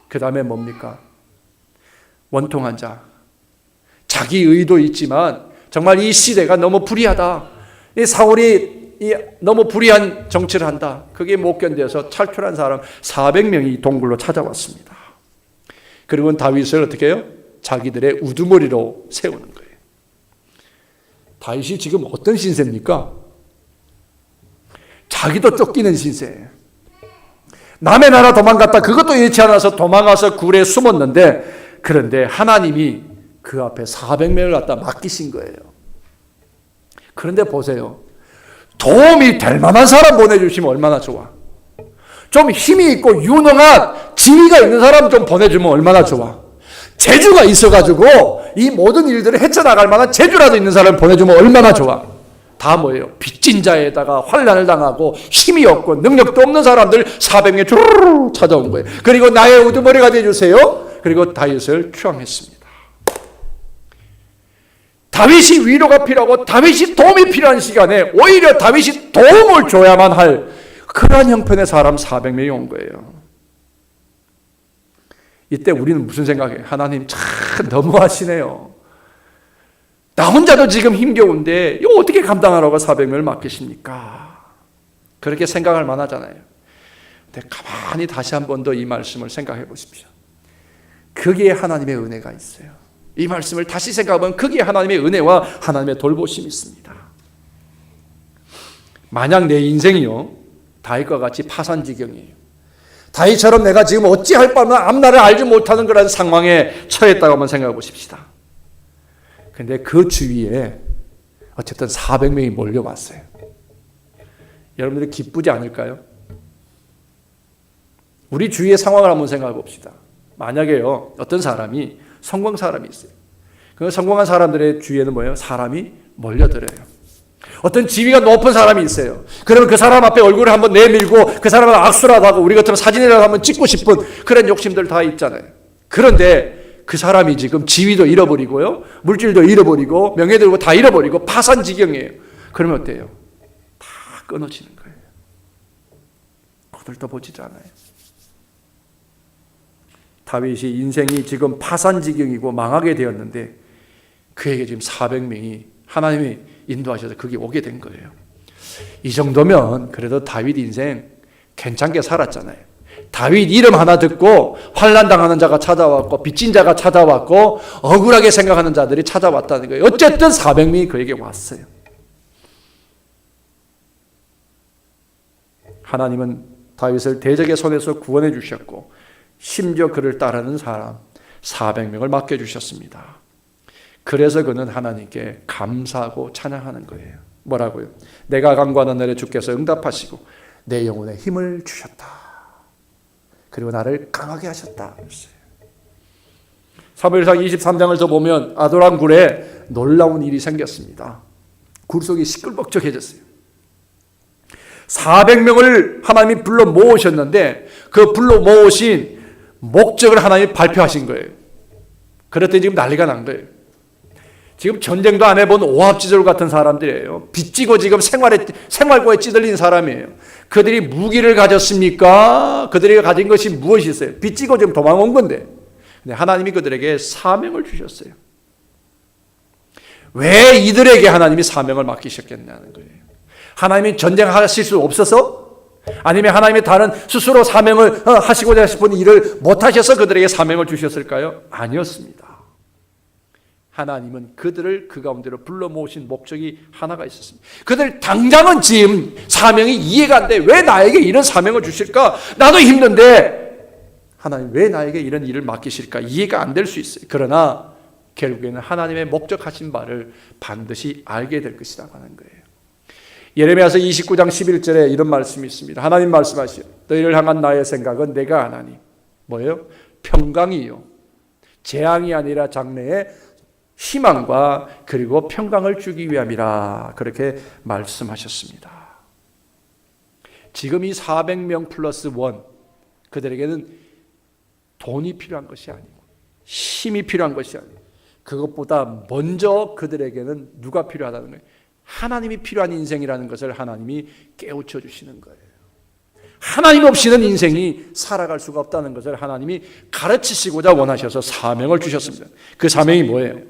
그 다음에 뭡니까? 원통한 자. 자기 의도 있지만 정말 이 시대가 너무 불의하다. 이 사울이 너무 불의한 정치를 한다. 그게 못 견뎌서 탈출한 사람 400명이 동굴로 찾아왔습니다. 그리고 다윗을 어떻게 해요? 자기들의 우두머리로 세우는 거예요. 다윗이 지금 어떤 신세입니까? 자기도 쫓기는 신세. 남의 나라 도망갔다 그것도 예치 않아서 도망가서 굴에 숨었는데, 그런데 하나님이 그 앞에 400명을 갖다 맡기신 거예요. 그런데 보세요. 도움이 될 만한 사람 보내주시면 얼마나 좋아. 좀 힘이 있고 유능한 지위가 있는 사람 좀 보내주면 얼마나 좋아. 재주가 있어가지고 이 모든 일들을 헤쳐나갈 만한 재주라도 있는 사람을 보내주면 얼마나 좋아. 다 뭐예요? 빚진 자에다가 환난을 당하고 힘이 없고 능력도 없는 사람들 400명 주르르 찾아온 거예요. 그리고 나의 우두머리가 되어주세요. 그리고 다윗을 추앙했습니다. 다윗이 위로가 필요하고 다윗이 도움이 필요한 시간에 오히려 다윗이 도움을 줘야만 할 그러한 형편의 사람 400명이 온 거예요. 이때 우리는 무슨 생각해요? 하나님 참 너무하시네요. 나 혼자도 지금 힘겨운데 이거 어떻게 감당하라고 400명을 맡기십니까? 그렇게 생각할 만하잖아요. 근데 가만히 다시 한 번 더 이 말씀을 생각해 보십시오. 거기에 하나님의 은혜가 있어요. 이 말씀을 다시 생각하면 거기에 하나님의 은혜와 하나님의 돌보심이 있습니다. 만약 내 인생이요 다윗과 같이 파산지경이에요. 다윗처럼 내가 지금 어찌할 바는 앞날을 알지 못하는 그런 상황에 처했다고 한번 생각해 보십시다. 근데 그 주위에 어쨌든 400명이 몰려왔어요. 여러분들이 기쁘지 않을까요? 우리 주위의 상황을 한번 생각해 봅시다. 만약에요 어떤 사람이 성공한 사람이 있어요. 그 성공한 사람들의 주위에는 뭐예요? 사람이 몰려들어요. 어떤 지위가 높은 사람이 있어요. 그러면 그 사람 앞에 얼굴을 한번 내밀고 그 사람을 악수라도 하고 우리 같으면 사진이라도 한번 찍고 싶은 그런 욕심들 다 있잖아요. 그런데 그 사람이 지금 지위도 잃어버리고요, 물질도 잃어버리고 명예도 다 잃어버리고 파산지경이에요. 그러면 어때요? 다 끊어지는 거예요. 거들떠 보지도 않아요. 다윗이 인생이 지금 파산지경이고 망하게 되었는데 그에게 지금 400명이 하나님이 인도하셔서 거기 오게 된 거예요. 이 정도면 그래도 다윗 인생 괜찮게 살았잖아요. 다윗 이름 하나 듣고 환난 당하는 자가 찾아왔고 빚진 자가 찾아왔고 억울하게 생각하는 자들이 찾아왔다는 거예요. 어쨌든 400명이 그에게 왔어요. 하나님은 다윗을 대적의 손에서 구원해 주셨고 심지어 그를 따르는 사람 400명을 맡겨주셨습니다. 그래서 그는 하나님께 감사하고 찬양하는 거예요. 뭐라고요? 내가 간구하는 날에 주께서 응답하시고 내 영혼에 힘을 주셨다. 그리고 나를 강하게 하셨다. 사무엘상 23장을 더 보면 아돌람 굴에 놀라운 일이 생겼습니다. 굴 속이 시끌벅적해졌어요. 400명을 하나님이 불러 모으셨는데 그 불러 모으신 목적을 하나님이 발표하신 거예요. 그랬더니 지금 난리가 난 거예요. 지금 전쟁도 안 해본 오합지졸 같은 사람들이에요. 빚지고 지금 생활고에 찌들린 사람이에요. 그들이 무기를 가졌습니까? 그들이 가진 것이 무엇이 있어요? 빚지고 지금 도망온 건데. 근데 하나님이 그들에게 사명을 주셨어요. 왜 이들에게 하나님이 사명을 맡기셨겠냐는 거예요. 하나님이 전쟁하실 수 없어서? 아니면 하나님이 다른 스스로 사명을 하시고자 싶은 일을 못하셔서 그들에게 사명을 주셨을까요? 아니었습니다. 하나님은 그들을 그 가운데로 불러 모으신 목적이 하나가 있었습니다. 그들 당장은 지금 사명이 이해가 안 돼. 왜 나에게 이런 사명을 주실까? 나도 힘든데 하나님 왜 나에게 이런 일을 맡기실까? 이해가 안 될 수 있어요. 그러나 결국에는 하나님의 목적하신 바를 반드시 알게 될 것이라고 하는 거예요. 예레미야서 29장 11절에 이런 말씀이 있습니다. 하나님 말씀하시오. 너희를 향한 나의 생각은 내가 하나니 뭐예요? 평강이요. 재앙이 아니라 장래에 희망과 그리고 평강을 주기 위함이라 그렇게 말씀하셨습니다. 지금 이 400명 플러스 1 그들에게는 돈이 필요한 것이 아니고 힘이 필요한 것이 아니고 그것보다 먼저 그들에게는 누가 필요하다는 거예요? 하나님이 필요한 인생이라는 것을 하나님이 깨우쳐 주시는 거예요. 하나님 없이는 인생이 살아갈 수가 없다는 것을 하나님이 가르치시고자 원하셔서 사명을 주셨습니다. 그 사명이 뭐예요?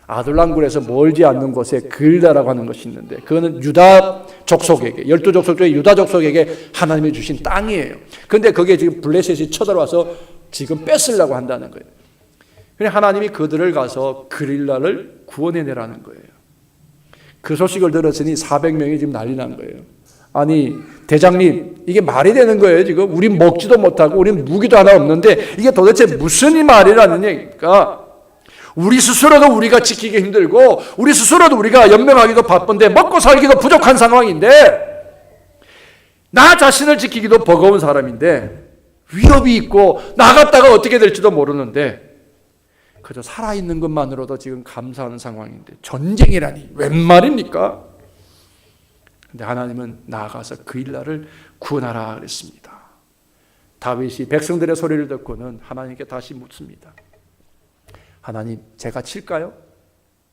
아둘람굴에서 멀지 않는 곳에 글다라고 하는 것이 있는데 그거는 유다 족속에게 12족속 중에 유다 족속에게 하나님이 주신 땅이에요. 그런데 거기에 지금 블레셋이 쳐들어와서 지금 뺏으려고 한다는 거예요. 그래서 하나님이 그들을 가서 그릴라를 구원해내라는 거예요. 그 소식을 들었으니 400명이 지금 난리 난 거예요. 아니 대장님, 이게 말이 되는 거예요? 지금 우린 먹지도 못하고 우린 무기도 하나 없는데 이게 도대체 무슨 말이라는 얘기입니까? 우리 스스로도 우리가 지키기 힘들고 우리 스스로도 우리가 연명하기도 바쁜데 먹고 살기도 부족한 상황인데, 나 자신을 지키기도 버거운 사람인데, 위협이 있고 나갔다가 어떻게 될지도 모르는데 그저 살아있는 것만으로도 지금 감사하는 상황인데 전쟁이라니 웬 말입니까? 근데 하나님은 나아가서 그 일날을 구원하라 그랬습니다. 다윗이 백성들의 소리를 듣고는 하나님께 다시 묻습니다. 하나님, 제가 칠까요?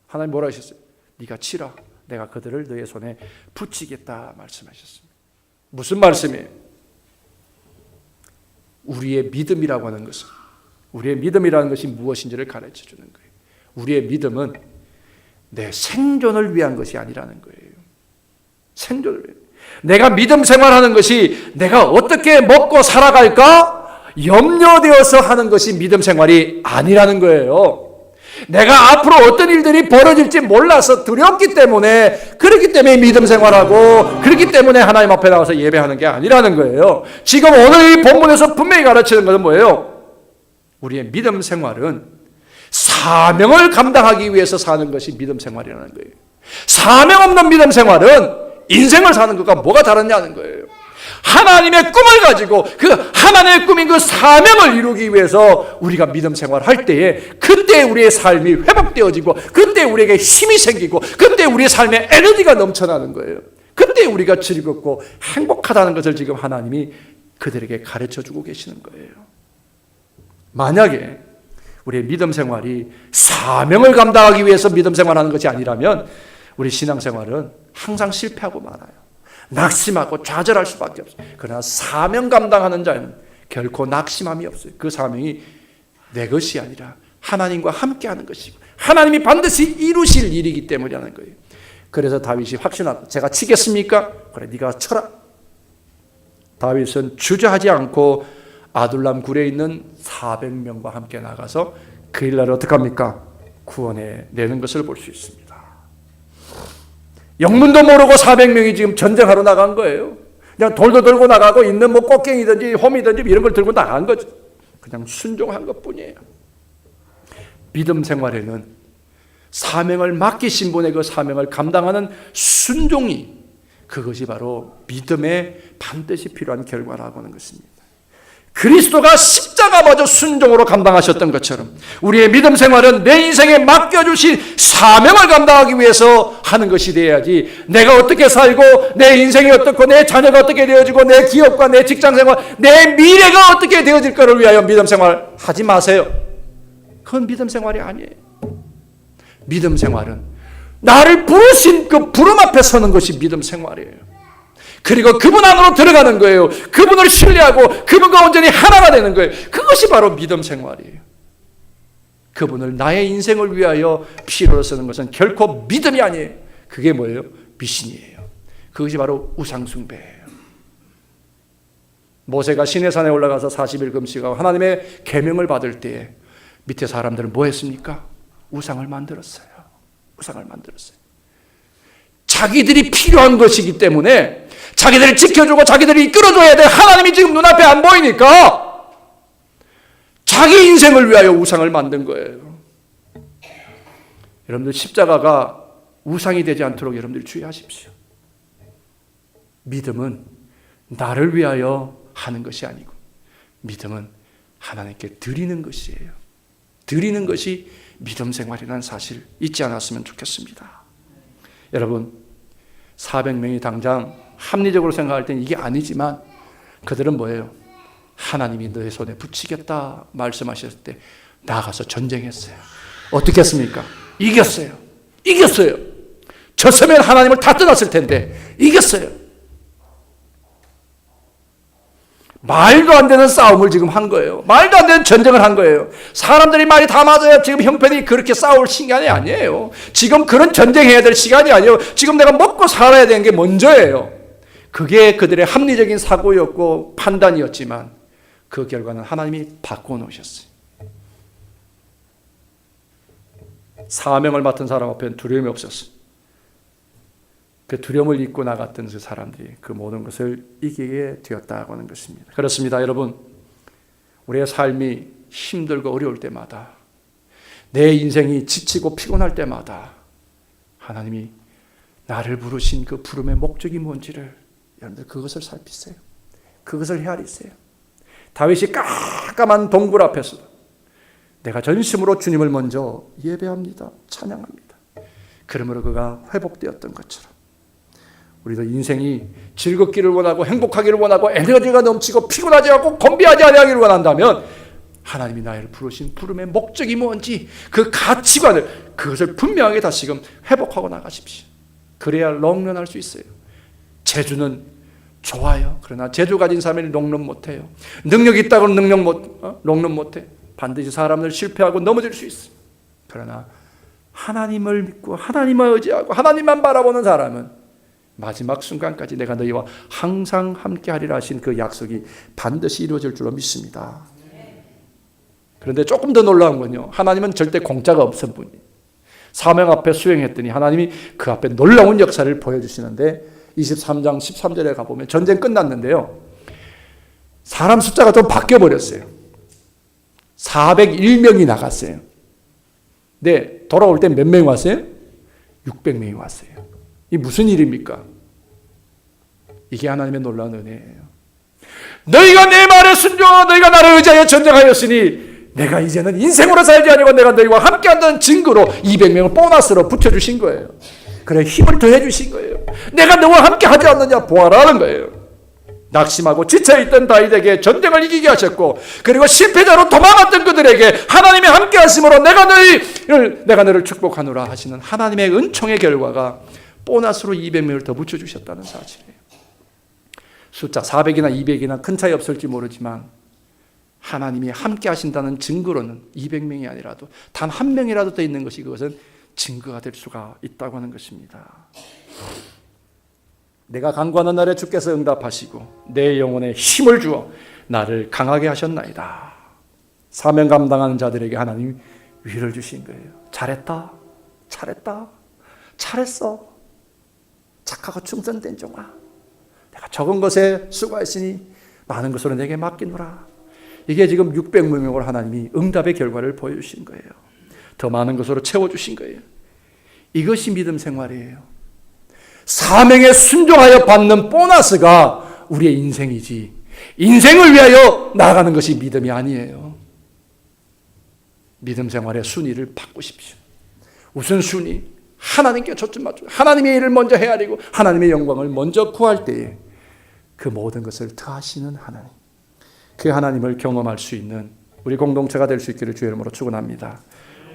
하나님 뭐라 하셨어요? 네가 치라. 내가 그들을 너의 손에 붙이겠다 말씀하셨습니다. 무슨 말씀이에요? 우리의 믿음이라고 하는 것은, 우리의 믿음이라는 것이 무엇인지를 가르쳐 주는 거예요. 우리의 믿음은 내 생존을 위한 것이 아니라는 거예요. 생존을 위해. 내가 믿음 생활하는 것이 내가 어떻게 먹고 살아갈까 염려되어서 하는 것이 믿음 생활이 아니라는 거예요. 내가 앞으로 어떤 일들이 벌어질지 몰라서 두렵기 때문에, 그렇기 때문에 믿음 생활하고 그렇기 때문에 하나님 앞에 나와서 예배하는 게 아니라는 거예요. 지금 오늘 이 본문에서 분명히 가르치는 것은 뭐예요? 우리의 믿음 생활은 사명을 감당하기 위해서 사는 것이 믿음 생활이라는 거예요. 사명 없는 믿음 생활은 인생을 사는 것과 뭐가 다르냐는 거예요. 하나님의 꿈을 가지고 그 하나님의 꿈인 그 사명을 이루기 위해서 우리가 믿음 생활을 할 때에, 그때 우리의 삶이 회복되어지고, 그때 우리에게 힘이 생기고, 그때 우리의 삶에 에너지가 넘쳐나는 거예요. 그때 우리가 즐겁고 행복하다는 것을 지금 하나님이 그들에게 가르쳐주고 계시는 거예요. 만약에 우리의 믿음 생활이 사명을 감당하기 위해서 믿음 생활하는 것이 아니라면 우리 신앙생활은 항상 실패하고 말아요. 낙심하고 좌절할 수밖에 없어요. 그러나 사명 감당하는 자는 결코 낙심함이 없어요. 그 사명이 내 것이 아니라 하나님과 함께하는 것이고 하나님이 반드시 이루실 일이기 때문이라는 거예요. 그래서 다윗이 확신하고, 제가 치겠습니까? 그래, 네가 쳐라. 다윗은 주저하지 않고 아둘람 굴에 있는 400명과 함께 나가서 그 일날 어떻게 합니까? 구원해 내는 것을 볼 수 있습니다. 영문도 모르고 400명이 지금 전쟁하러 나간 거예요. 그냥 돌도 들고 나가고 있는 뭐 꽃갱이든지 홈이든지 이런 걸 들고 나간 거죠. 그냥 순종한 것뿐이에요. 믿음 생활에는 사명을 맡기신 분의 그 사명을 감당하는 순종이, 그것이 바로 믿음에 반드시 필요한 결과라고 하는 것입니다. 그리스도가 십자가마저 순종으로 감당하셨던 것처럼 우리의 믿음 생활은 내 인생에 맡겨주신 사명을 감당하기 위해서 하는 것이 되어야지, 내가 어떻게 살고 내 인생이 어떻고 내 자녀가 어떻게 되어지고 내 기업과 내 직장생활, 내 미래가 어떻게 되어질까를 위하여 믿음 생활 하지 마세요. 그건 믿음 생활이 아니에요. 믿음 생활은 나를 부르신 그 부름 앞에 서는 것이 믿음 생활이에요. 그리고 그분 안으로 들어가는 거예요. 그분을 신뢰하고 그분과 온전히 하나가 되는 거예요. 그것이 바로 믿음 생활이에요. 그분을 나의 인생을 위하여 필요로 쓰는 것은 결코 믿음이 아니에요. 그게 뭐예요? 미신이에요. 그것이 바로 우상숭배예요. 모세가 시내산에 올라가서 40일 금식하고 하나님의 계명을 받을 때에 밑에 사람들은 뭐 했습니까? 우상을 만들었어요. 우상을 만들었어요. 자기들이 필요한 것이기 때문에 자기들을 지켜주고 자기들이 이끌어줘야 돼. 하나님이 지금 눈앞에 안 보이니까 자기 인생을 위하여 우상을 만든 거예요. 여러분들 십자가가 우상이 되지 않도록 여러분들 주의하십시오. 믿음은 나를 위하여 하는 것이 아니고 믿음은 하나님께 드리는 것이에요. 드리는 것이 믿음 생활이라는 사실 잊지 않았으면 좋겠습니다. 여러분, 400명이 당장 합리적으로 생각할 때는 이게 아니지만 그들은 뭐예요? 하나님이 너의 손에 붙이겠다 말씀하셨을 때 나가서 전쟁했어요. 어떻게 했습니까? 이겼어요. 이겼어요. 졌으면 하나님을 다 떠났을 텐데 이겼어요. 말도 안 되는 싸움을 지금 한 거예요. 말도 안 되는 전쟁을 한 거예요. 사람들이 말이 다 맞아요. 지금 형편이 그렇게 싸울 시간이 아니에요. 지금 그런 전쟁해야 될 시간이 아니에요. 지금 내가 먹고 살아야 되는 게 먼저예요. 그게 그들의 합리적인 사고였고 판단이었지만 그 결과는 하나님이 바꿔놓으셨어요. 사명을 맡은 사람 앞에는 두려움이 없었어요. 그 두려움을 잊고 나갔던 그 사람들이 그 모든 것을 이기게 되었다고 하는 것입니다. 그렇습니다, 여러분. 우리의 삶이 힘들고 어려울 때마다, 내 인생이 지치고 피곤할 때마다 하나님이 나를 부르신 그 부름의 목적이 뭔지를 여러분들 그것을 살피세요. 그것을 헤아리세요. 다윗이 깜깜한 동굴 앞에서 내가 전심으로 주님을 먼저 예배합니다. 찬양합니다. 그러므로 그가 회복되었던 것처럼 우리도 인생이 즐겁기를 원하고 행복하기를 원하고 에너지가 넘치고 피곤하지 않고 건비하지 아니하기를 원한다면 하나님이 나를 부르신 부름의 목적이 뭔지 그 가치관을 그것을 분명하게 다시금 회복하고 나가십시오. 그래야 롱런할 수 있어요. 재주는 좋아요. 그러나 재주 가진 사람이 롱런 못해요. 능력이 있다고 롱런 못해. 반드시 사람들 실패하고 넘어질 수 있어요. 그러나 하나님을 믿고 하나님을 의지하고 하나님만 바라보는 사람은 마지막 순간까지 내가 너희와 항상 함께하리라 하신 그 약속이 반드시 이루어질 줄로 믿습니다. 그런데 조금 더 놀라운 건요, 하나님은 절대 공짜가 없은 분이에요. 사명 앞에 수행했더니 하나님이 그 앞에 놀라운 역사를 보여주시는데 23장 13절에 가보면 전쟁 끝났는데요, 사람 숫자가 좀 바뀌어버렸어요. 401명이 나갔어요. 네, 돌아올 때 몇 명이 왔어요? 600명이 왔어요. 이 무슨 일입니까? 이게 하나님의 놀라운 은혜예요. 너희가 내 말에 순종하고 너희가 나를 의지하여 전쟁하였으니 내가 이제는 인생으로 살지 아니고 내가 너희와 함께한다는 증거로 200명을 보너스로 붙여주신 거예요. 그래, 힘을 더해 주신 거예요. 내가 너와 함께 하지 않느냐 보아라는 거예요. 낙심하고 지쳐있던 다윗에게 전쟁을 이기게 하셨고, 그리고 실패자로 도망갔던 그들에게 하나님의 함께 하심으로 내가 너를 축복하노라 하시는 하나님의 은총의 결과가 보너스로 200명을 더 붙여주셨다는 사실이에요. 숫자 400이나 200이나 큰 차이 없을지 모르지만 하나님이 함께 하신다는 증거로는 200명이 아니라도 단 한 명이라도 더 있는 것이 그것은 증거가 될 수가 있다고 하는 것입니다. 내가 간구하는 날에 주께서 응답하시고 내 영혼에 힘을 주어 나를 강하게 하셨나이다. 사명 감당하는 자들에게 하나님이 위를 주신 거예요. 잘했다, 잘했다, 잘했어, 착하고 충성된 종아, 내가 적은 것에 수고했으니 많은 것으로 내게 맡기노라. 이게 지금 600명을 하나님이 응답의 결과를 보여주신 거예요. 더 많은 것으로 채워주신 거예요. 이것이 믿음 생활이에요. 사명에 순종하여 받는 보너스가 우리의 인생이지, 인생을 위하여 나아가는 것이 믿음이 아니에요. 믿음 생활의 순위를 바꾸십시오. 우선 순위, 하나님께 초점 맞추고 하나님의 일을 먼저 헤아리고 하나님의 영광을 먼저 구할 때에 그 모든 것을 더하시는 하나님, 그 하나님을 경험할 수 있는 우리 공동체가 될 수 있기를 주의 이름으로 축원합니다.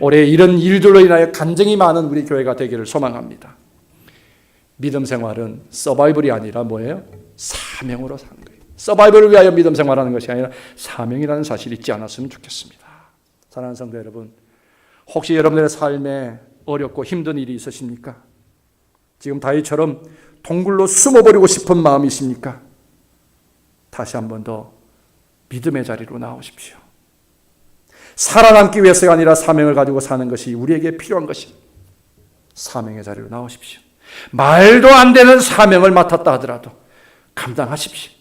올해 이런 일들로 인하여 간증이 많은 우리 교회가 되기를 소망합니다. 믿음 생활은 서바이벌이 아니라 뭐예요? 사명으로 사는 거예요. 서바이벌을 위하여 믿음 생활하는 것이 아니라 사명이라는 사실이 있지 않았으면 좋겠습니다. 사랑하는 성도 여러분, 혹시 여러분들의 삶에 어렵고 힘든 일이 있으십니까? 지금 다윗처럼 동굴로 숨어버리고 싶은 마음이십니까? 다시 한 번 더 믿음의 자리로 나오십시오. 살아남기 위해서가 아니라 사명을 가지고 사는 것이 우리에게 필요한 것입니다. 사명의 자리로 나오십시오. 말도 안 되는 사명을 맡았다 하더라도 감당하십시오.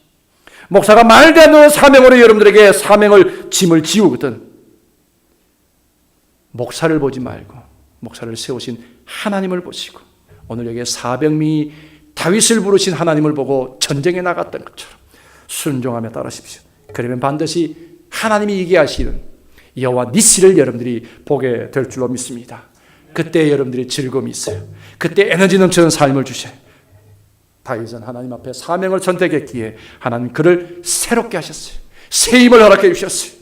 목사가 말도 안 되는 사명으로 여러분들에게 사명을 짐을 지우거든 목사를 보지 말고 목사를 세우신 하나님을 보시고, 오늘 여기에 400명이 다윗을 부르신 하나님을 보고 전쟁에 나갔던 것처럼 순종하며 따르십시오. 그러면 반드시 하나님이 이기게 하시는 여호와 니시를 여러분들이 보게 될 줄로 믿습니다. 그때 여러분들이 즐거움이 있어요. 그때 에너지 넘치는 삶을 주셔요. 다윗은 하나님 앞에 사명을 선택했기에 하나님 그를 새롭게 하셨어요. 새 힘을 허락해 주셨어요.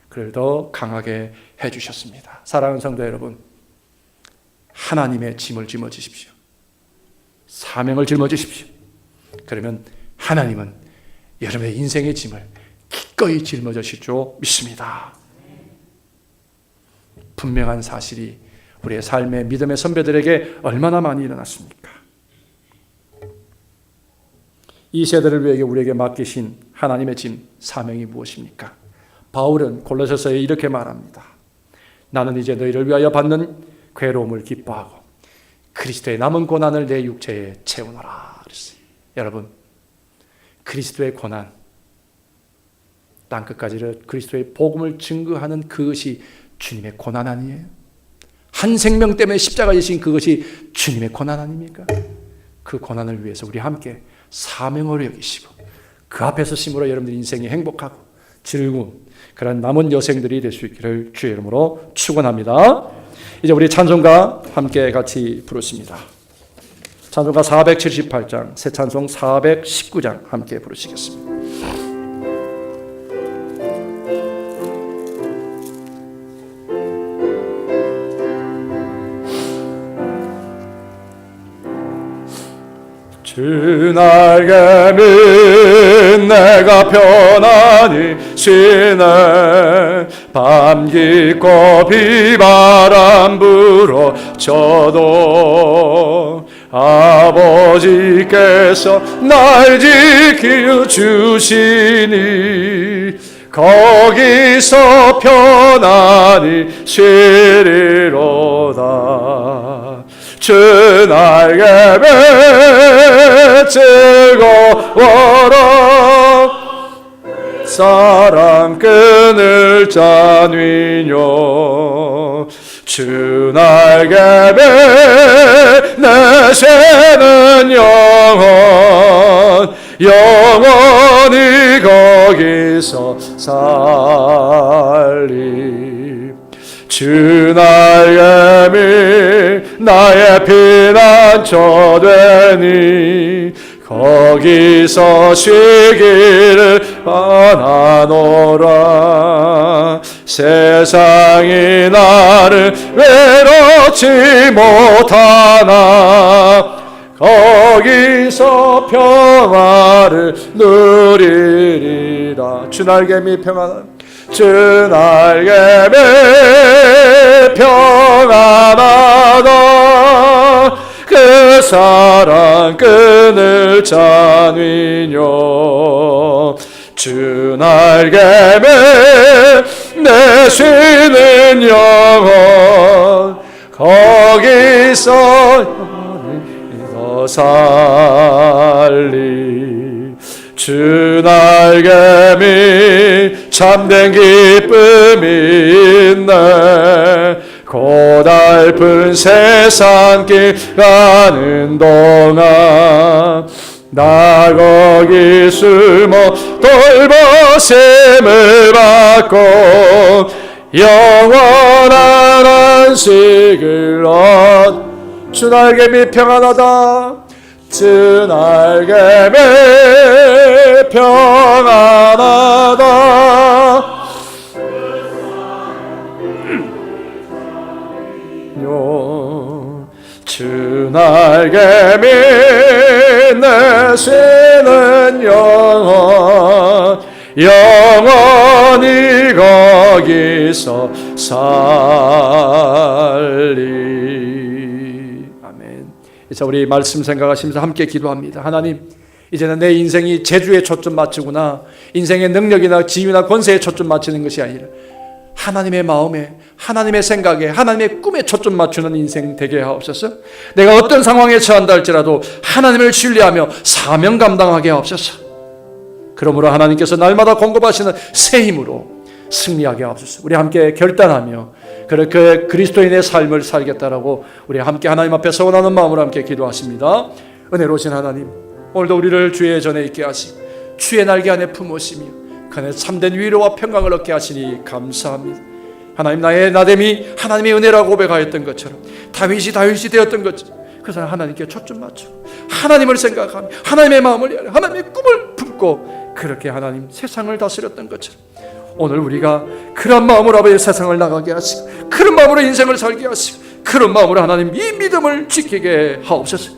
그를 더 강하게 해주셨습니다. 사랑하는 성도 여러분, 하나님의 짐을 짊어지십시오. 사명을 짊어지십시오. 그러면 하나님은 여러분의 인생의 짐을 기꺼이 짊어지실 줄 믿습니다. 분명한 사실이 우리의 삶의 믿음의 선배들에게 얼마나 많이 일어났습니까? 이 세대를 위해 우리에게 맡기신 하나님의 짐, 사명이 무엇입니까? 바울은 골로새서에 이렇게 말합니다. 나는 이제 너희를 위하여 받는 괴로움을 기뻐하고 그리스도의 남은 고난을 내 육체에 채우노라 그랬어요. 여러분, 그리스도의 고난, 땅끝까지 그리스도의 복음을 증거하는 그것이 주님의 고난 아니에요? 한 생명 때문에 십자가에 지신 그것이 주님의 고난 아닙니까? 그 고난을 위해서 우리 함께 사명으로 여기시고 그 앞에서 심으로 여러분들 인생이 행복하고 즐거운 그런 남은 여생들이 될 수 있기를 주의 이름으로 축원합니다. 이제 우리 찬송가 함께 같이 부르십니다. 찬송가 478장, 새 찬송 419장 함께 부르시겠습니다. 주 날개 민 내가 편안히 쉬네. 밤 깊고 비바람 불어 쳐도 아버지께서 날 지켜 주시니 거기서 편안히 쉬리로다. 주 날개에 즐거워라. 사랑 끈을 짜뉘뇨. 주 날개에 내쉬는 영원히 거기서 살리. 주 날개미 나의 피난처 되니 거기서 쉬기를 원하노라. 세상이 나를 외롭지 못하나 거기서 평화를 누리리라. 주 날개미 평안한 주 날개미 평안하다. 그 사랑 끈을 짜뉘뇨. 주 날개미 내쉬는 영혼 거기서 살리. 주 날개미 참된 기쁨이 있네. 고달픈 세상길 가는 동안 나 거기 숨어 돌보심을 받고 영원한 안식을 얻. 주 날개미 평안하다. 주 날개미 평안하다. 주 날개미 내쉬는 영원히 거기서 살리. 아멘. 자, 우리 말씀 생각하시면서 함께 기도합니다. 하나님, 이제는 내 인생이 재주에 초점 맞추구나, 인생의 능력이나 지위나 권세에 초점 맞추는 것이 아니라 하나님의 마음에, 하나님의 생각에, 하나님의 꿈에 초점 맞추는 인생 되게 하옵소서. 내가 어떤 상황에 처한다 할지라도 하나님을 신뢰하며 사명 감당하게 하옵소서. 그러므로 하나님께서 날마다 공급하시는 새 힘으로 승리하게 하옵소서. 우리 함께 결단하며 그렇게 그리스도인의 삶을 살겠다라고 우리 함께 하나님 앞에 서원하는 마음으로 함께 기도하십니다. 은혜로우신 하나님, 오늘도 우리를 주의 전에 있게 하시고 주의 날개 안에 품으시며 그 안에 참된 위로와 평강을 얻게 하시니 감사합니다. 하나님, 나의 나됨이 하나님의 은혜라고 고백하였던 것처럼 다윗이 되었던 것처럼 그 사람 하나님께 초점 맞추고 하나님을 생각하며 하나님의 마음을 열어 하나님의 꿈을 품고 그렇게 하나님 세상을 다스렸던 것처럼 오늘 우리가 그런 마음으로 아버지 세상을 나가게 하시고 그런 마음으로 인생을 살게 하시고 그런 마음으로 하나님 이 믿음을 지키게 하옵소서.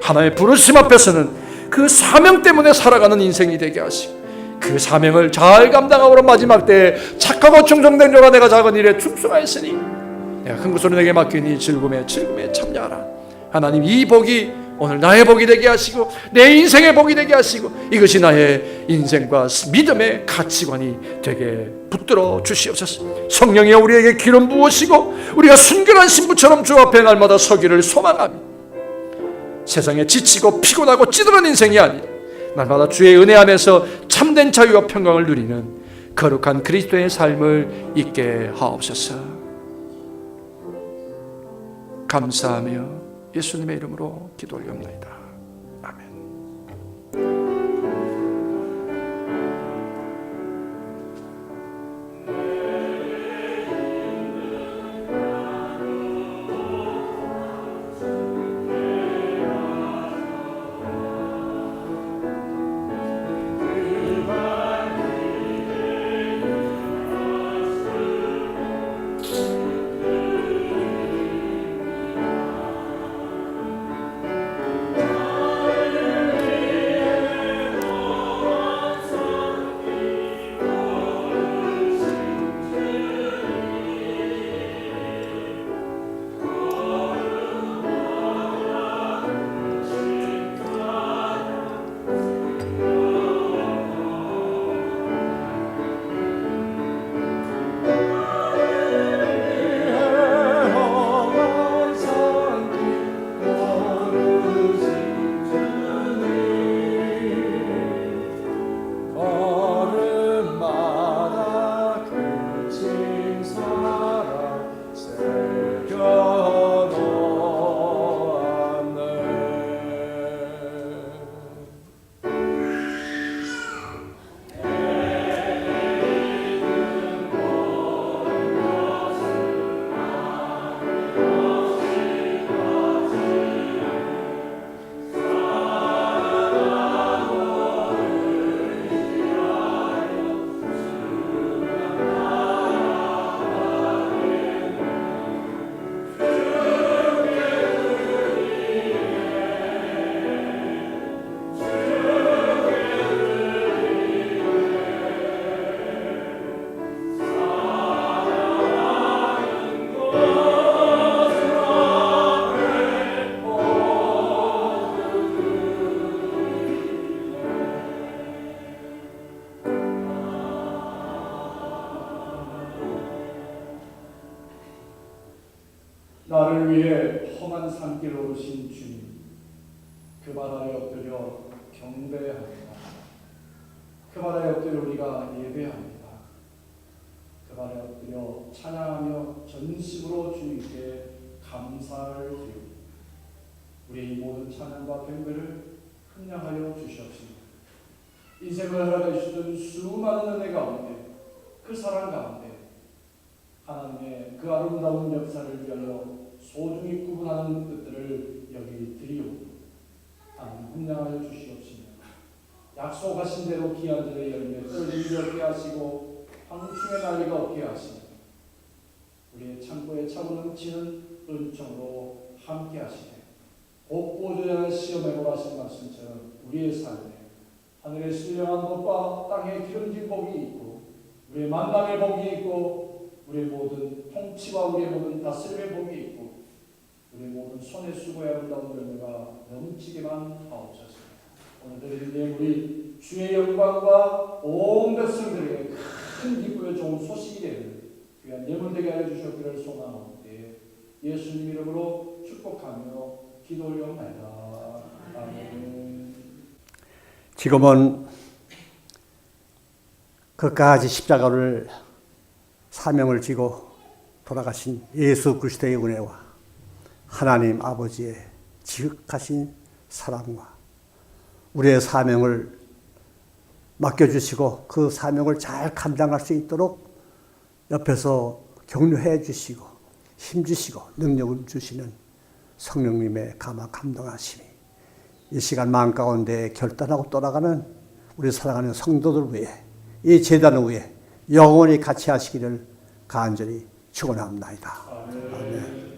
하나님의 부르심 앞에서는 그 사명 때문에 살아가는 인생이 되게 하시고 그 사명을 잘 감당하므로 마지막 때에 착하고 충성된 자가 내가 작은 일에 충성하였으니 내가 큰 것으로 내게 맡기니 즐거움에 참여하라. 하나님, 이 복이 오늘 나의 복이 되게 하시고 내 인생의 복이 되게 하시고 이것이 나의 인생과 믿음의 가치관이 되게 붙들어 주시옵소서. 성령이여 우리에게 기름 부으시고 우리가 순결한 신부처럼 주 앞에 날마다 서기를 소망하며 세상에 지치고 피곤하고 찌들은 인생이 아니라 날마다 주의 은혜 안에서 참된 자유와 평강을 누리는 거룩한 그리스도의 삶을 있게 하옵소서. 감사하며 예수님의 이름으로 기도 올리옵나이다. 아멘. 나를 위해 험한 산길로 오신 주님, 그 바다에 엎드려 경배합니다. 그 바다에 엎드려 우리가 예배합니다. 그 바다에 엎드려 찬양하며 전심으로 주님께 감사를 드립니다. 우리의 모든 찬양과 경배를 흥량하여 주시옵소서. 인생을 살아가시던 수많은 은혜 가운데, 그 사랑 가운데 하나님의 그 아름다운 역사를 위하여 소중히 구분하는 뜻들을 여기 드리오. 하나님 훈련하여 주시옵시며 약속하신 대로 귀한 들의 열매 떨어지지 없게 하시고 황충의 난리가 없게 하시며 우리의 창고에 차고 넘치는 은총으로 함께 하시되 복보조자는 시험에 몰아신 말씀처럼 우리의 삶에 하늘의 신령한 복과 땅의 기름진 복이 있고 우리의 만남의 복이 있고 우리의 모든 통치와 우리의 모든 다스림의 복이 있고 우리의 모든 손에 수고의 아름다운 열매가 넘치게만 하옵소서. 오늘 드린 예물이 주의 영광과 온 백성들에게 큰 기쁨의 좋은 소식이 되는 귀한 예물 되게 하여 주셨기를 소망하옵되 예수님 이름으로 축복하며 기도 올려옵나이다. 아멘. 지금은 그까지 십자가를 사명을 지고 돌아가신 예수 그리스도의 은혜와 하나님 아버지의 지극하신 사랑과 우리의 사명을 맡겨주시고 그 사명을 잘 감당할 수 있도록 옆에서 격려해 주시고 힘주시고 능력을 주시는 성령님의 감화 감동하심이 이 시간 마음 가운데 결단하고 돌아가는 우리 사랑하는 성도들 위해 이 제단을 위해 영원히 같이 하시기를 간절히 축원합니다. 아멘.